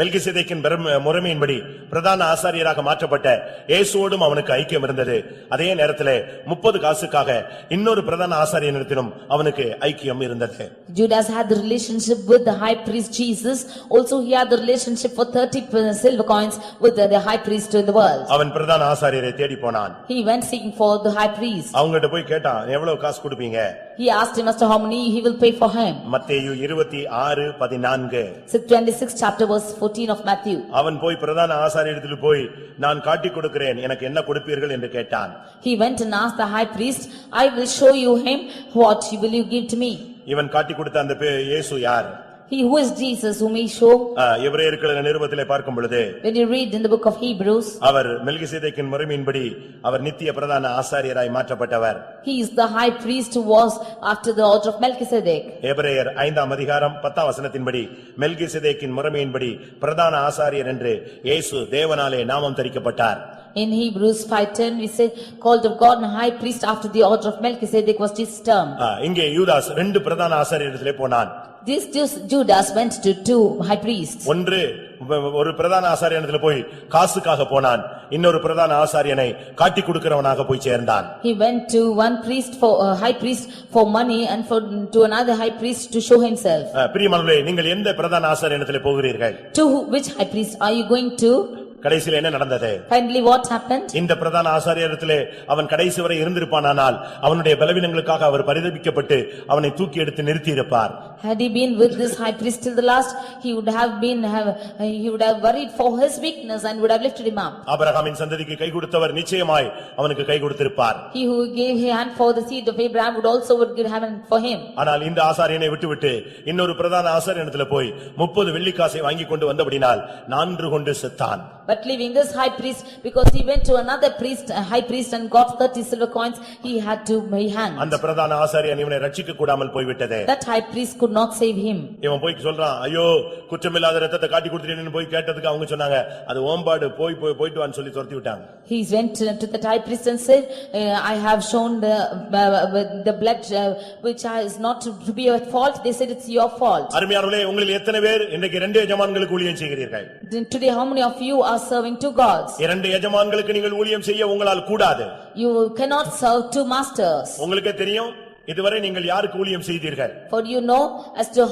மெல்கிசேதேக்கின் முறைமையின்படி பிரதான ஆசாரியராக மாற்றப்பட்ட இயேசுவோடும் அவனுக்கு ஐக்கியம் இருந்தது. அதே நேரத்திலே 30 காசுக்காக இன்னொரு பிரதான ஆசாரியனிடத்திலும் அவனுக்கு ஐக்கியம் இருந்தது. Judas had the relationship with the high priest Jesus. Also he had the relationship for 30 silver coins with the high priest in the world. அவன் பிரதான ஆசாரியரை தேடி போனான். He went seeking for the high priest. அவங்ககிட்ட போய் கேட்டான், எவ்வளவு காசு கொடுப்பீங்க? He asked him as to how many he will pay for him. மத்தேயு 26:14. 26 chapter verse 14 of Matthew. அவன் போய் பிரதான ஆசாரியரிடத்தில் போய் நான் காட்டி கொடுக்கிறேன், எனக்கு என்ன கொடுப்பீர்கள் என்று கேட்டான். He went and asked the high priest, I will show you him, what will you give to me? இவன் காட்டி கொடுத்த அந்த இயேசு யார்? He who is Jesus whom he show. எபிரேயர்கள் நிருபத்திலே பார்க்கும் பொழுது when you read in the book of Hebrews, அவர் மெல்கிசேதேக்கின் முறைமையின்படி அவர் நித்திய பிரதான ஆசாரியராய் மாற்றப்பட்டவர். He is the high priest who was after the order of Melchizedek. எபிரேயர் 5:10 மெல்கிசேதேக்கின் முறைமையின்படி பிரதான ஆசாரியர் என்று இயேசு தேவனாலே நாமம் தரிக்கப்பட்டார். In Hebrews 5:10 we say called of God and high priest after the order of Melchizedek was his term. இங்கே யூதாஸ் 2 பிரதான ஆசாரியரிடத்திலே போனான். This Judas went to 2 high priests. ஒரு பிரதான ஆசாரியனிடத்தில் போய் காசுக்காக போனான், இன்னொரு பிரதான ஆசாரியனை காட்டி கொடுக்கிறவனாக போய் சேர்ந்தான். He went to one priest for high priest for money and to another high priest to show himself. பிரியமானவர்களே, நீங்கள் எந்த பிரதான ஆசாரியனிடத்தில் போகிறீர்கள்? To which high priest are you going to? கடைசியில் என்ன நடந்தது? Finally what happened? இந்த பிரதான ஆசாரியரிடத்திலே அவன் கடைசி வரை இருந்திருப்பானால் அவனுடைய பலவீனங்களுக்காக அவர் பரிதபிக்கப்பட்டு அவனை தூக்கி எடுத்து நிறுத்தி இருப்பார். Had he been with this high priest till the last, he would have worried for his weakness and would have lifted him up. ஆபிரகாமின் சந்ததிக்கு கை கொடுத்தவர் நிச்சயமாய் அவனுக்கு கை கொடுத்திருப்பார். He who gave his hand for the seed of Abraham would also give hand for him. ஆனால் இந்த ஆசாரியனை விட்டுவிட்டு இன்னொரு பிரதான ஆசாரியனிடத்தில் போய் 30 வெள்ளிக்காசை வாங்கி கொண்டு வந்தபடினால் நான்று கொண்டு செத்தான். But leaving this high priest, because he went to another priest, high priest, and got 30 silver coins, he had to be hanged. அந்த பிரதான ஆசாரியன் இவனை ரட்சிக்க கூடாமல் போய்விட்டதே. That high priest could not save him. இவன் போய் சொல்றான், ஐயோ குற்றமில்லாத இரத்தத்தை காட்டி கொடுத்துட்டேன்னு போய் கேட்டதுக்கு அவங்க சொன்னாங்க, அது ஓம்பாடு போயிட்டு வான்னு சொல்லி துரத்தி விட்டாங்க. He went to the high priest and said, I have shown the blood which is not to be at fault. They said it's your fault. அருமையானவர்களே, உங்களில் எத்தனை பேர் இன்றைக்கு 2 எஜமான்களுக்கு ஊழியம் செய்கிறீர்கள்? Today how many of you are serving 2 gods? 2 எஜமான்களுக்கு நீங்கள் ஊழியம் செய்ய உங்களால் கூடாது. You cannot serve 2 masters. உங்களுக்கே தெரியும் இதுவரை நீங்கள் யாருக்கு ஊழியம் செய்தீர்கள்? For you know as to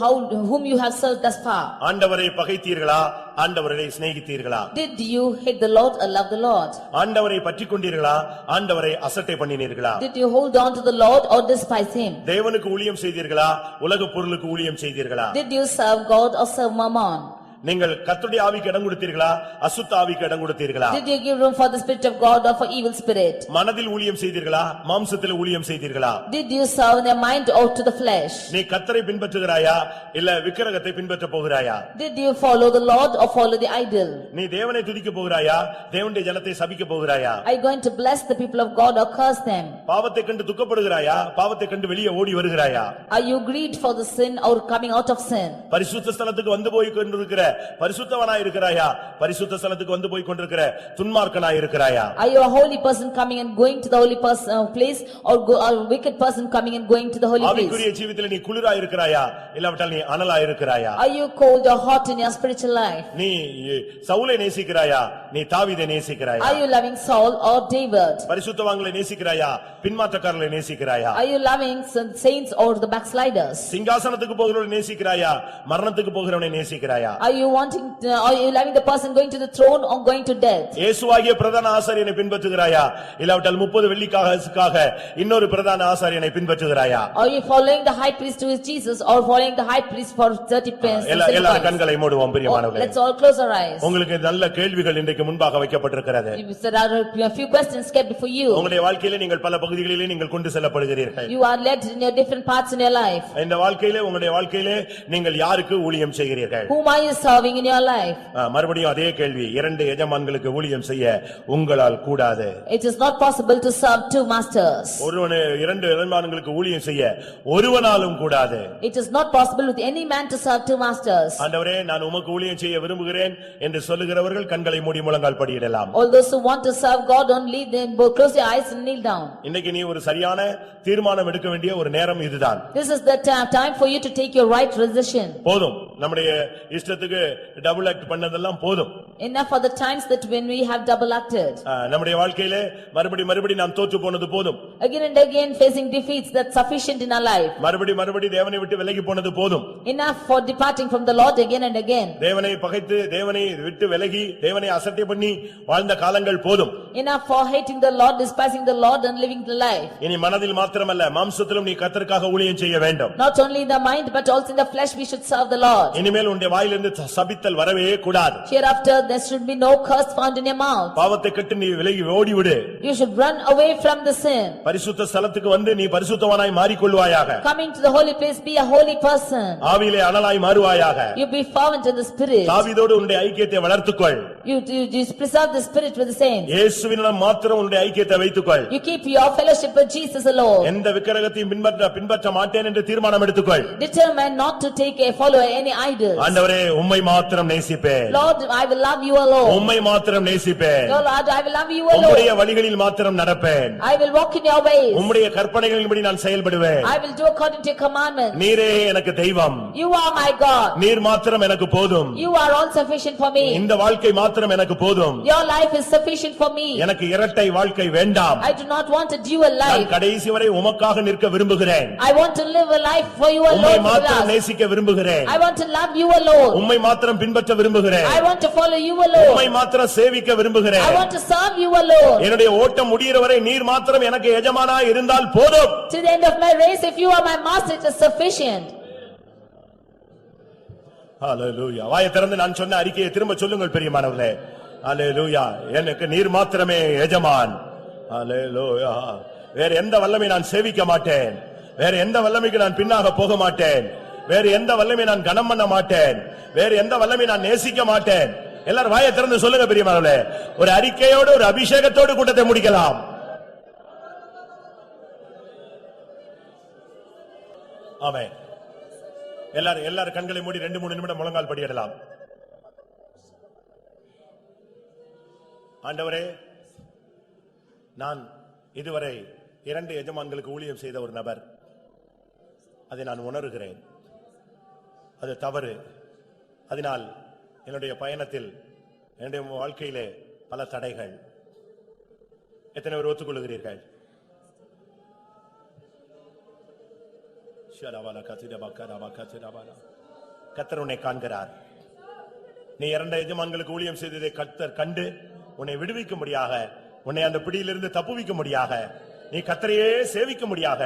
whom you have served thus far. ஆண்டவரை பகைத்தீர்களா, ஆண்டவரை சிநேகித்தீர்களா? Did you hate the Lord or love the Lord? ஆண்டவரை பற்றிக்கொண்டீர்களா, ஆண்டவரை அசட்டை பண்ணினீர்களா? Did you hold on to the Lord or despise him? தேவனுக்கு ஊழியம் செய்தீர்களா, உலக பொருளுக்கு ஊழியம் செய்தீர்களா? Did you serve God or serve mammon? நீங்கள் கர்த்தருடைய ஆவிக்கு இடம் கொடுத்தீர்களா, அசுத்த ஆவிக்கு இடம் கொடுத்தீர்களா? Did you give room for the spirit of God or for evil spirit? மனதில் ஊழியம் செய்தீர்களா, மாம்சத்தில் ஊழியம் செய்தீர்களா? Did you serve in the mind or to the flesh? நீ கர்த்தரை பின்பற்றுகிறாயா, இல்ல விக்கிரகத்தை பின்பற்ற போகிறாயா? Did you follow the Lord or follow the idol? நீ தேவனை துதிக்க போகிறாயா, தேவனுடைய ஜனத்தை சபிக்க போகிறாயா? Are you going to bless the people of God or curse them? பாவத்தை கண்டு துக்கப்படுகிறாயா, பாவத்தை கண்டு வெளியே ஓடி வருகிறாயா? Are you grieved for the sin or coming out of sin? பரிசுத்த ஸ்தலத்துக்கு வந்து போய் கொண்டிருக்கிற பரிசுத்தவனாய் இருக்கிறாயா? பரிசுத்த ஸ்தலத்துக்கு வந்து போய் கொண்டிருக்கிற துன்மார்க்கனாய் இருக்கிறாயா? Are you a holy person coming and going to the holy place, or a wicked person coming and going to the holy place? ஆவிக்குரிய ஜீவிதத்தில் நீ குளிராய் இருக்கிறாயா? இல்லாவிட்டால் நீ அனலாய் இருக்கிறாயா? Are you cold or hot in your spiritual life? நீ சவுலை நேசிக்கிறாயா? நீ தாவீதை நேசிக்கிறாயா? Are you loving Saul or David? பரிசுத்தவான்களை நேசிக்கிறாயா? பின்மாற்றக்காரர்களை நேசிக்கிறாயா? Are you loving saints or the backsliders? சிங்காசனத்துக்கு போகிறவனை நேசிக்கிறாயா? மரணத்துக்கு போகிறவனை நேசிக்கிறாயா? Are you loving the person going to the throne or going to death? இயேசுவாகிய பிரதான ஆசாரியனை பின்பற்றுகிறாயா? இல்லாவிட்டால் 30 வெள்ளிக்காக இன்னொரு பிரதான ஆசாரியனை பின்பற்றுகிறாயா? Are you following the high priest who is Jesus, or following the high priest for 30 pence? எல்லாரும் கண்களை மூடுவோம் பிரியமானவர்களே. Let's all close our eyes. உங்களுக்கு நல்ல கேள்விகள் இன்றைக்கு முன்பாக வைக்கப்பட்டிருக்கிறது. There are a few questions kept before you. உங்களுடைய வாழ்க்கையிலே நீங்கள் பல பகுதிகளிலே நீங்கள் கொண்டு செல்லப்படுகிறீர்கள். You are led in your different parts in your life. இந்த வாழ்க்கையிலே உங்களுடைய வாழ்க்கையிலே நீங்கள் யாருக்கு ஊழியம் செய்கிறீர்கள்? Whom are you serving in your life? மறுபடியும் அதே கேள்வி. 2 எஜமான்களுக்கு ஊழியம் செய்ய உங்களால் கூடாது. It is not possible to serve 2 masters. 2 எஜமான்களுக்கு ஊழியம் செய்ய ஒருவனாலும் கூடாது. It is not possible with any man to serve 2 masters. ஆண்டவரே, நான் உமக்கு ஊழியம் செய்ய விரும்புகிறேன் என்று சொல்லுகிறவர்கள் கண்களை மூடி முழங்கால் படியிடலாம். All those who want to serve God, only then close your eyes and kneel down. இன்னைக்கு நீ ஒரு சரியான தீர்மானம் எடுக்க வேண்டிய ஒரு நேரம் இதுதான். This is the time for you to take your right decision. போதும், நம்முடைய இஷ்டத்துக்கு டபுள் ஆக்ட் பண்ணதெல்லாம் போதும். Enough for the times that when we have double acted. நம்முடைய வாழ்க்கையிலே மறுபடி நாம் தோற்று போனது போதும். Again and again facing defeats, that's sufficient in our life. மறுபடி தேவனை விட்டு விலகி போனது போதும். Enough for departing from the Lord again and again. தேவனை பகைத்து தேவனை விட்டு விலகி தேவனை அசட்டை பண்ணி வாழ்ந்த காலங்கள் போதும். Enough for hating the Lord, despising the Lord and living the life. இனி மனதில் மாத்திரமல்ல, மாம்சத்திலும் நீ கர்த்தருக்காக ஊழியம் செய்ய வேண்டும். Not only in the mind but also in the flesh we should serve the Lord. இனிமேல் உன்னுடைய வாயிலிருந்து சபித்தல் வரவே கூடாது. Hereafter there should be no curse found in your mouth. பாவத்தை கட்டு நீ விலகி ஓடிவிடு. You should run away from the sin. பரிசுத்த ஸ்தலத்துக்கு வந்து நீ பரிசுத்தவானாய் மாறிக்கொள்வாயாக. Coming to the holy place, be a holy person. ஆவியிலே அனலாய் மாறுவாயாக. You be fervent in the spirit. தாவீதோடு உன்னுடைய ஐக்கியத்தை வளர்த்துக்கொள். You preserve the spirit with the saints. இயேசுவிடம் மாத்திரம் உன்னுடைய ஐக்கியத்தை வைத்துக்கொள். You keep your fellowship with Jesus alone. எந்த விக்கிரகத்தையும் பின்பற்ற மாட்டேன் என்று தீர்மானம் எடுத்துக்கொள். Determine not to follow any idols. ஆண்டவரே, உம்மை மாத்திரம் நேசிப்பேன். Lord, I will love you alone. உம்மை மாத்திரம் நேசிப்பேன். Lord, I will love you alone. உம்முடைய வழிகளில் மாத்திரம் நடப்பேன். I will walk in your ways. உம்முடைய கற்பனைகளின்படி நான் செயல்படுவேன். I will do according to your commandments. நீரே எனக்கு தெய்வம். You are my God. நீர் மாத்திரம் எனக்கு போதும். You are all sufficient for me. இந்த வாழ்க்கை மாத்திரம் எனக்கு போதும். Your life is sufficient for me. எனக்கு இரட்டை வாழ்க்கை வேண்டாம். I do not want a dual life. நான் கடைசி வரை உமக்காக நிற்க விரும்புகிறேன். I want to live a life for you alone. உம்மை மாத்திரம் நேசிக்க விரும்புகிறேன். I want to love you alone. உம்மை மாத்திரம் பின்பற்ற விரும்புகிறேன். I want to follow you alone. உம்மை மாத்திரம் சேவிக்க விரும்புகிறேன். I want to serve you alone. என்னுடைய ஓட்டம் முடிகிற வரை நீர் மாத்திரம் எனக்கு எஜமானாய் இருந்தால் போதும். To the end of my race, if you are my master, it is sufficient. ஹalleluya. வாயை திறந்து நான் சொன்ன அறிக்கையை திரும்ப சொல்லுங்கள் பிரியமானவர்களே. ஹalleluya. எனக்கு நீர் மாத்திரமே எஜமான். ஹalleluya. வேற எந்த வல்லமை நான் சேவிக்க மாட்டேன். வேற எந்த வல்லமைக்கு நான் பின்னாக போக மாட்டேன். வேற எந்த வல்லமை நான் கனம் பண்ண மாட்டேன். வேற எந்த வல்லமை நான் நேசிக்க மாட்டேன். எல்லாரும் வாயை திறந்து சொல்லுங்க பிரியமானவர்களே. ஒரு அறிக்கையோடு ஒரு அபிஷேகத்தோடு கூட்டத்தை முடிக்கலாம். ஆமென். எல்லாரும் கண்களை மூடி 2-3 நிமிடம் முழங்கால் படியிடலாம். ஆண்டவரே, நான் இதுவரை 2 எஜமான்களுக்கு ஊழியம் செய்த ஒரு நபர். அதை நான் உணர்கிறேன். அது தவறு. அதனால் என்னுடைய பயணத்தில் என்னுடைய வாழ்க்கையிலே பல தடைகள். எத்தனை பேர் ஒத்துக்கொள்கிறீர்கள்? கர்த்தர் உன்னை காண்கிறார். நீ 2 எஜமான்களுக்கு ஊழியம் செய்ததை கர்த்தர் கண்டு உன்னை விடுவிக்கும்படியாக, உன்னை அந்த பிடியிலிருந்து தப்புவிக்கும்படியாக, நீ கர்த்தரையே சேவிக்கும்படியாக,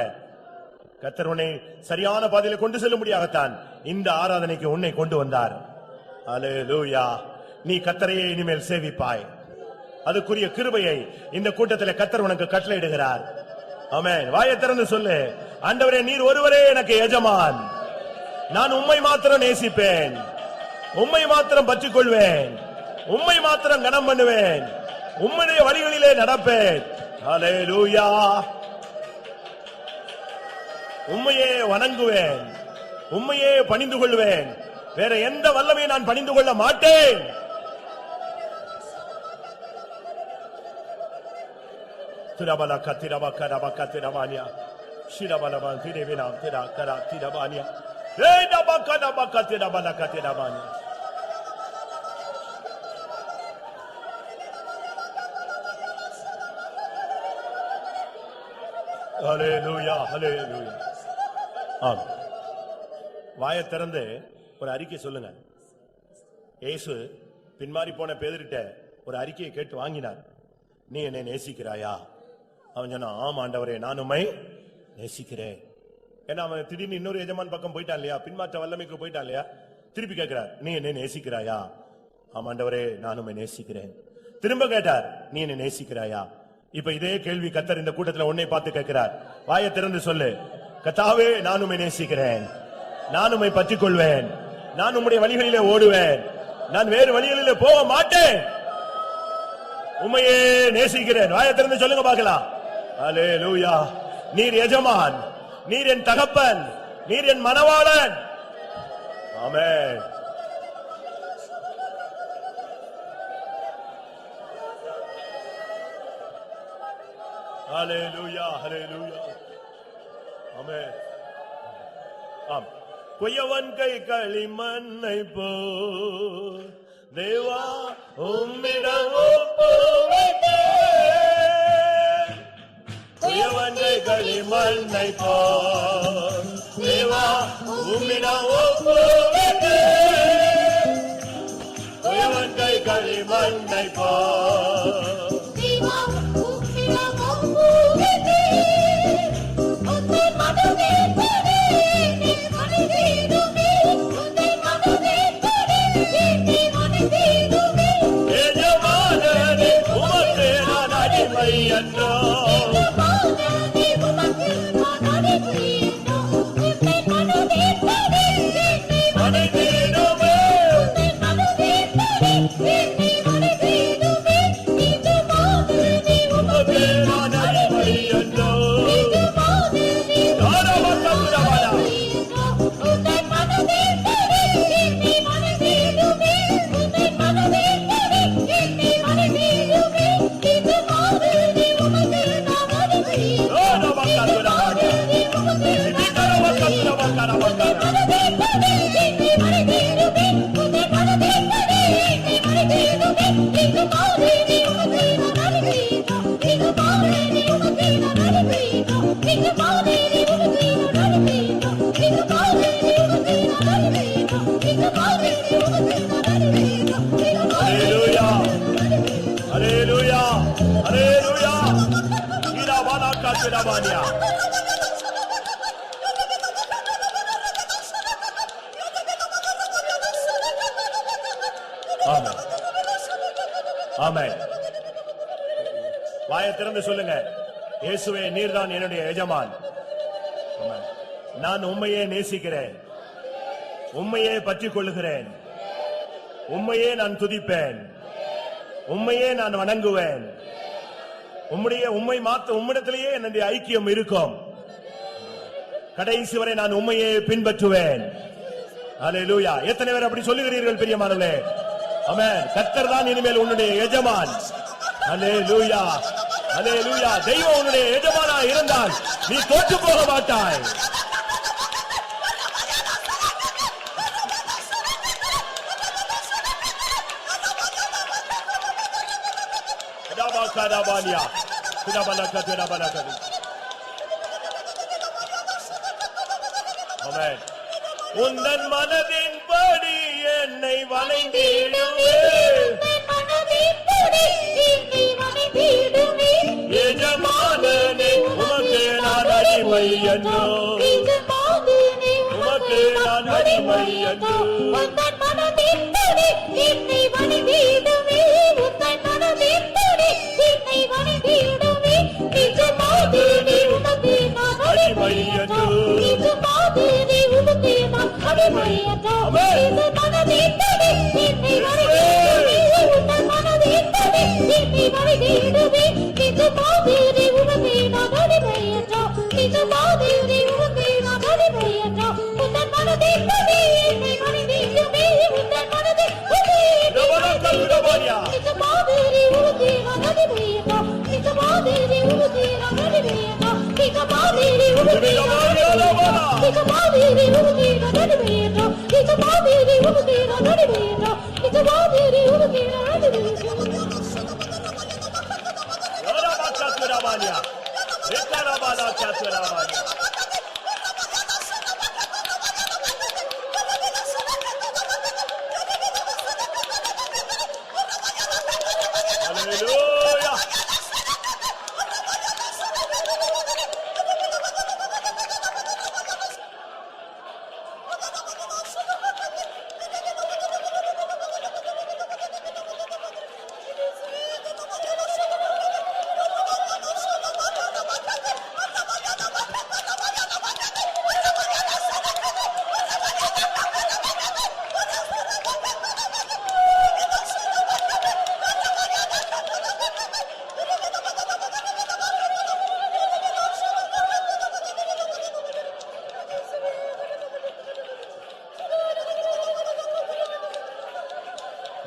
கர்த்தர் உன்னை சரியான பாதையில கொண்டு செல்லும்படியாகத்தான் இந்த ஆராதனைக்கு உன்னை கொண்டு வந்தார். அல்லேலூயா. நீ கர்த்தரையே இனிமேல் சேவிப்பாய். அதுக்குரிய கிருபையை இந்த கூட்டத்திலே கர்த்தர் உனக்கு கட்டளையிடுகிறார். ஆமென். வாயை திறந்து சொல்லு, ஆண்டவரே, நீர் ஒருவரே எனக்கு எஜமான். நான் உம்மை மாத்திரம் நேசிப்பேன். உம்மை மாத்திரம் பற்றிக் கொள்வேன். உம்மை மாத்திரம் கனம் பண்ணுவேன். உம்முடைய வழிகளிலே நடப்பேன். அல்லேலூயா. உம்மையே வணங்குவேன். உம்மையே பணிந்து கொள்வேன். வேற எந்த வல்லமையை நான் பணிந்து கொள்ள மாட்டேன். திரபல கத்திரப கரப கத்திரபானியா ஷிரபலப திரேவினா திரா கரா திரபானியா ஏடப கரப கத்திரபல கத்திரபானியா. ஹல்லேலூயா ஹல்லேலூயா. ஆம், வாயை திறந்து ஒரு அறிக்கை சொல்லுங்க. இயேசு பின்மாறி போன பேதுருட்ட ஒரு அறிக்கையை கேட்டு வாங்கினார். நீ என்னை நேசிக்கிறாயா? அவன் சொன்னா, ஆம் ஆண்டவரே, நான் உம்மை நேசிக்கிறேன். ஏன்னா அவன் திடீர்னு இன்னொரு எஜமான் பக்கம் போயிட்டான் இல்லையா, பின்மாற்ற வல்லமைக்கு போயிட்டான் இல்லையா. திருப்பி கேட்கிறார், நீ என்னை நேசிக்கிறாயா? ஆம் ஆண்டவரே, நான் உம்மை நேசிக்கிறேன். திரும்ப கேட்டார், நீ என்னை நேசிக்கிறாயா? இப்ப இதே கேள்வி கர்த்தர் இந்த கூட்டத்துல உன்னை பார்த்து கேட்கிறார். வாயை திறந்து சொல்லு, கர்த்தாவே, நான் உம்மை நேசிக்கிறேன், நான் உம்மை பற்றிக் கொள்வேன், நான் உம்முடைய வழிகளிலே ஓடுவேன், நான் வேறு வழிகளிலே போக மாட்டேன், உம்மையே நேசிக்கிறேன். வாயை திறந்து சொல்லுங்க பார்க்கலாம். அல்லேலூயா. நீர் எஜமான், நீர் என் தகப்பன், நீர் என் மணவாளன். ஆமென். ஹல்லேலூயா ஹல்லேலூயா. ஆமென். ஆம். கொய்யவன் கை களிமண்ணை போல் தேவா உம்மிடம் ஒப்புவித்தேன். கொய்யவன் கை களிமண்ணை போல் தேவா உம்மிடம் ஒப்புவித்தேன். கொய்யவன் கை களிமண்ணை போல் வாயை திறந்து சொல்லுங்க, இயேசுவே, நீர்தான் என்னுடைய எஜமான், நான் உம்மையே நேசிக்கிறேன், உம்மையே பற்றிக் கொள்ளுகிறேன், உம்மையே நான் துதிப்பேன், உம்மையே நான் வணங்குவேன், உம்மிடத்திலேயே என்னுடைய ஐக்கியம் இருக்கும், கடைசி வரை நான் உம்மையே பின்பற்றுவேன். அல்லேலூயா. எத்தனை பேர் அப்படி சொல்லுகிறீர்கள் பிரியமானவர்களே? ஆமென். கர்த்தர் தான் இனிமேல் உன்னுடைய எஜமான். அல்லேலூயா அல்லேலூயா. தெய்வம் உன்னுடைய எஜமானா இருந்தால் நீ தோற்று போக மாட்டாய். உந்தன் மனதின்படி என்னை வணங்கிடுவே, எஜமானனே உமக்கு நான் அடிமை என்றோ, உமக்கு நான் அடிமை என்றோ. Hallelujah.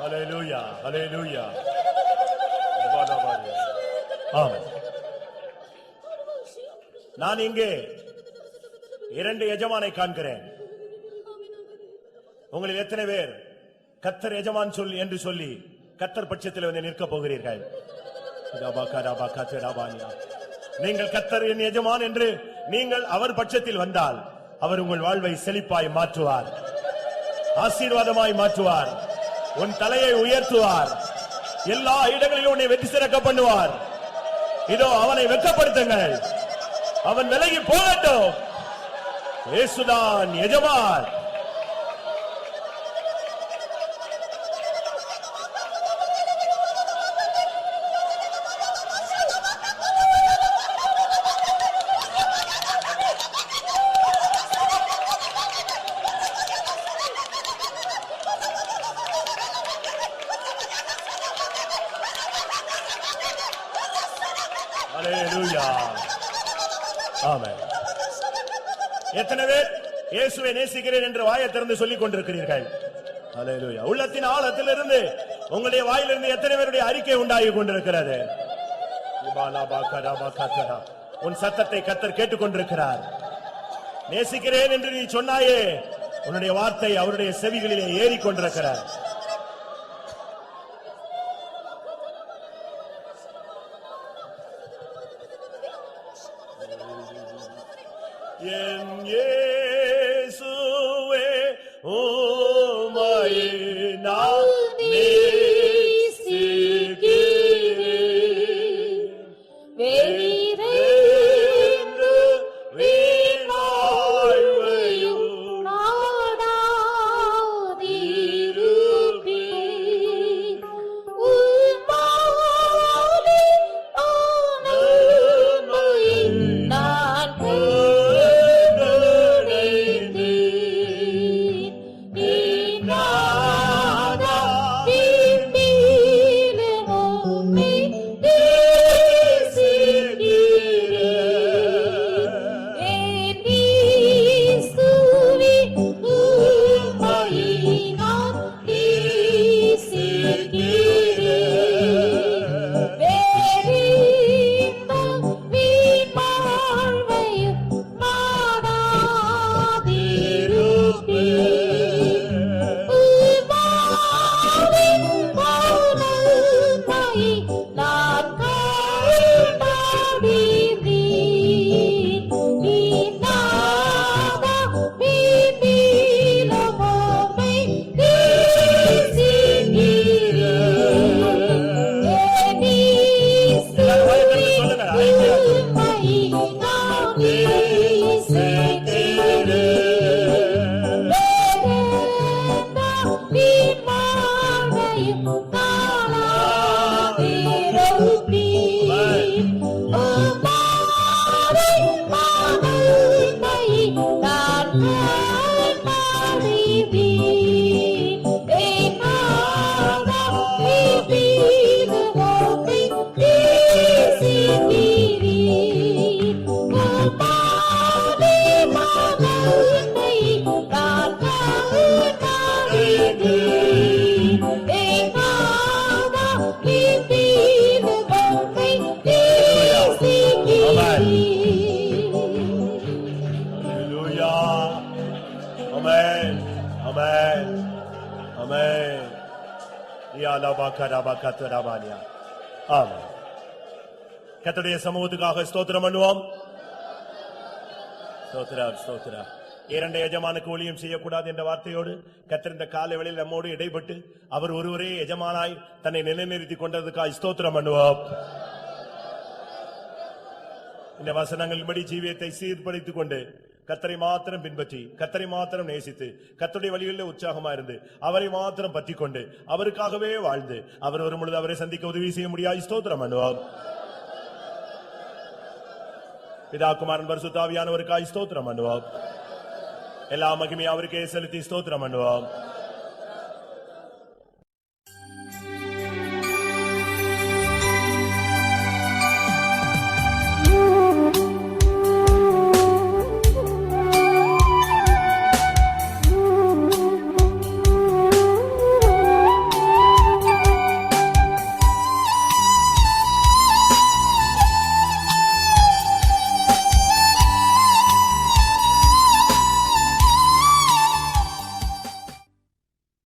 Hallelujah, hallelujah. ஆமென். நான் இங்கே இரண்டு எஜமானை காண்கிறேன். உங்களில் எத்தனை பேர் கர்த்தர் எஜமான் சொல் என்று சொல்லி கர்த்தர் பட்சத்தில் வந்து நிற்க போகிறீர்கள்? நீங்கள் கர்த்தரின் எஜமான் என்று நீங்கள் அவர் பட்சத்தில் வந்தால் அவர் உங்கள் வாழ்வை செழிப்பாய் மாற்றுவார், ஆசீர்வாதமாய் மாற்றுவார், உன் தலையை உயர்த்துவார், எல்லா இடங்களிலும் உன்னை வெற்றி சிறக்க பண்ணுவார். இதோ அவனை வெட்கப்படுத்துங்கள், அவன் விலகி போகட்டும். இயேசுதான் எஜமான். Hallelujah. Amen. எத்தனை பேர் இயேசுவை நேசிக்கிறேன் என்று வாயை திறந்து சொல்லிக் கொண்டிருக்கிறீர்கள்? Hallelujah. உள்ளத்தின் ஆழத்திலிருந்து உங்களுடைய வாயிலிருந்து எத்தனை பேருடைய அறிக்கை உண்டாகி கொண்டிருக்கிறது? உன் சத்தத்தை கர்த்தர் கேட்டுக் கொண்டிருக்கிறார். நேசிக்கிறேன் என்று நீ சொன்னாயே, உன்னுடைய வார்த்தை அவருடைய செவிகளிலே ஏறிக் கொண்டிருக்கிறார். என் இயேசுவே உம்மை நான் நேசிக்கிறேன். வேறென்று வீண் வாழ்வையும் நாடாதிருப்பேன். உம்மாலே ஆனந்தம் நான் லபகரபகதரபானியா. ஆமென். கர்த்தருடைய சமூகத்துக்காக ஸ்தோத்திரம் பண்ணுவோம். ஸ்தோத்திரம் ஸ்தோத்திரம். இரண்டு எஜமானுக்கு ஊழியம் செய்யக்கூடாது என்ற வார்த்தையோடு கர்த்தர் இந்த காலை வேளையில் நம்மோடு இடைப்பட்டு அவர் ஒருவரே எஜமானாய் தன்னை நிலைநிறுத்திக் கொண்டதுக்காக ஸ்தோத்திரம் பண்ணுவோம். இந்த வசனங்களின்படி ஜீவியத்தை சீர்படுத்திக் கொண்டு கர்த்தரை மாத்திரம் பின்பற்றி கர்த்தரை மாத்திரம் நேசித்து கர்த்தருடைய வழிகளில் உற்சாகமா இருந்து அவரை மாத்திரம் பற்றிக் கொண்டு அவருக்காகவே வாழ்ந்து அவர் ஒரு பொழுது அவரை சந்திக்க உதவி செய்ய முடியாது. ஸ்தோத்திரம் பண்ணுவோம். பிதா குமாரன் பரிசுத்த ஆவியானவருக்காய் ஸ்தோத்திரம் பண்ணுவோம். எல்லா மகிமையும் அவருக்கே செலுத்தி ஸ்தோத்திரம் பண்ணுவோம்.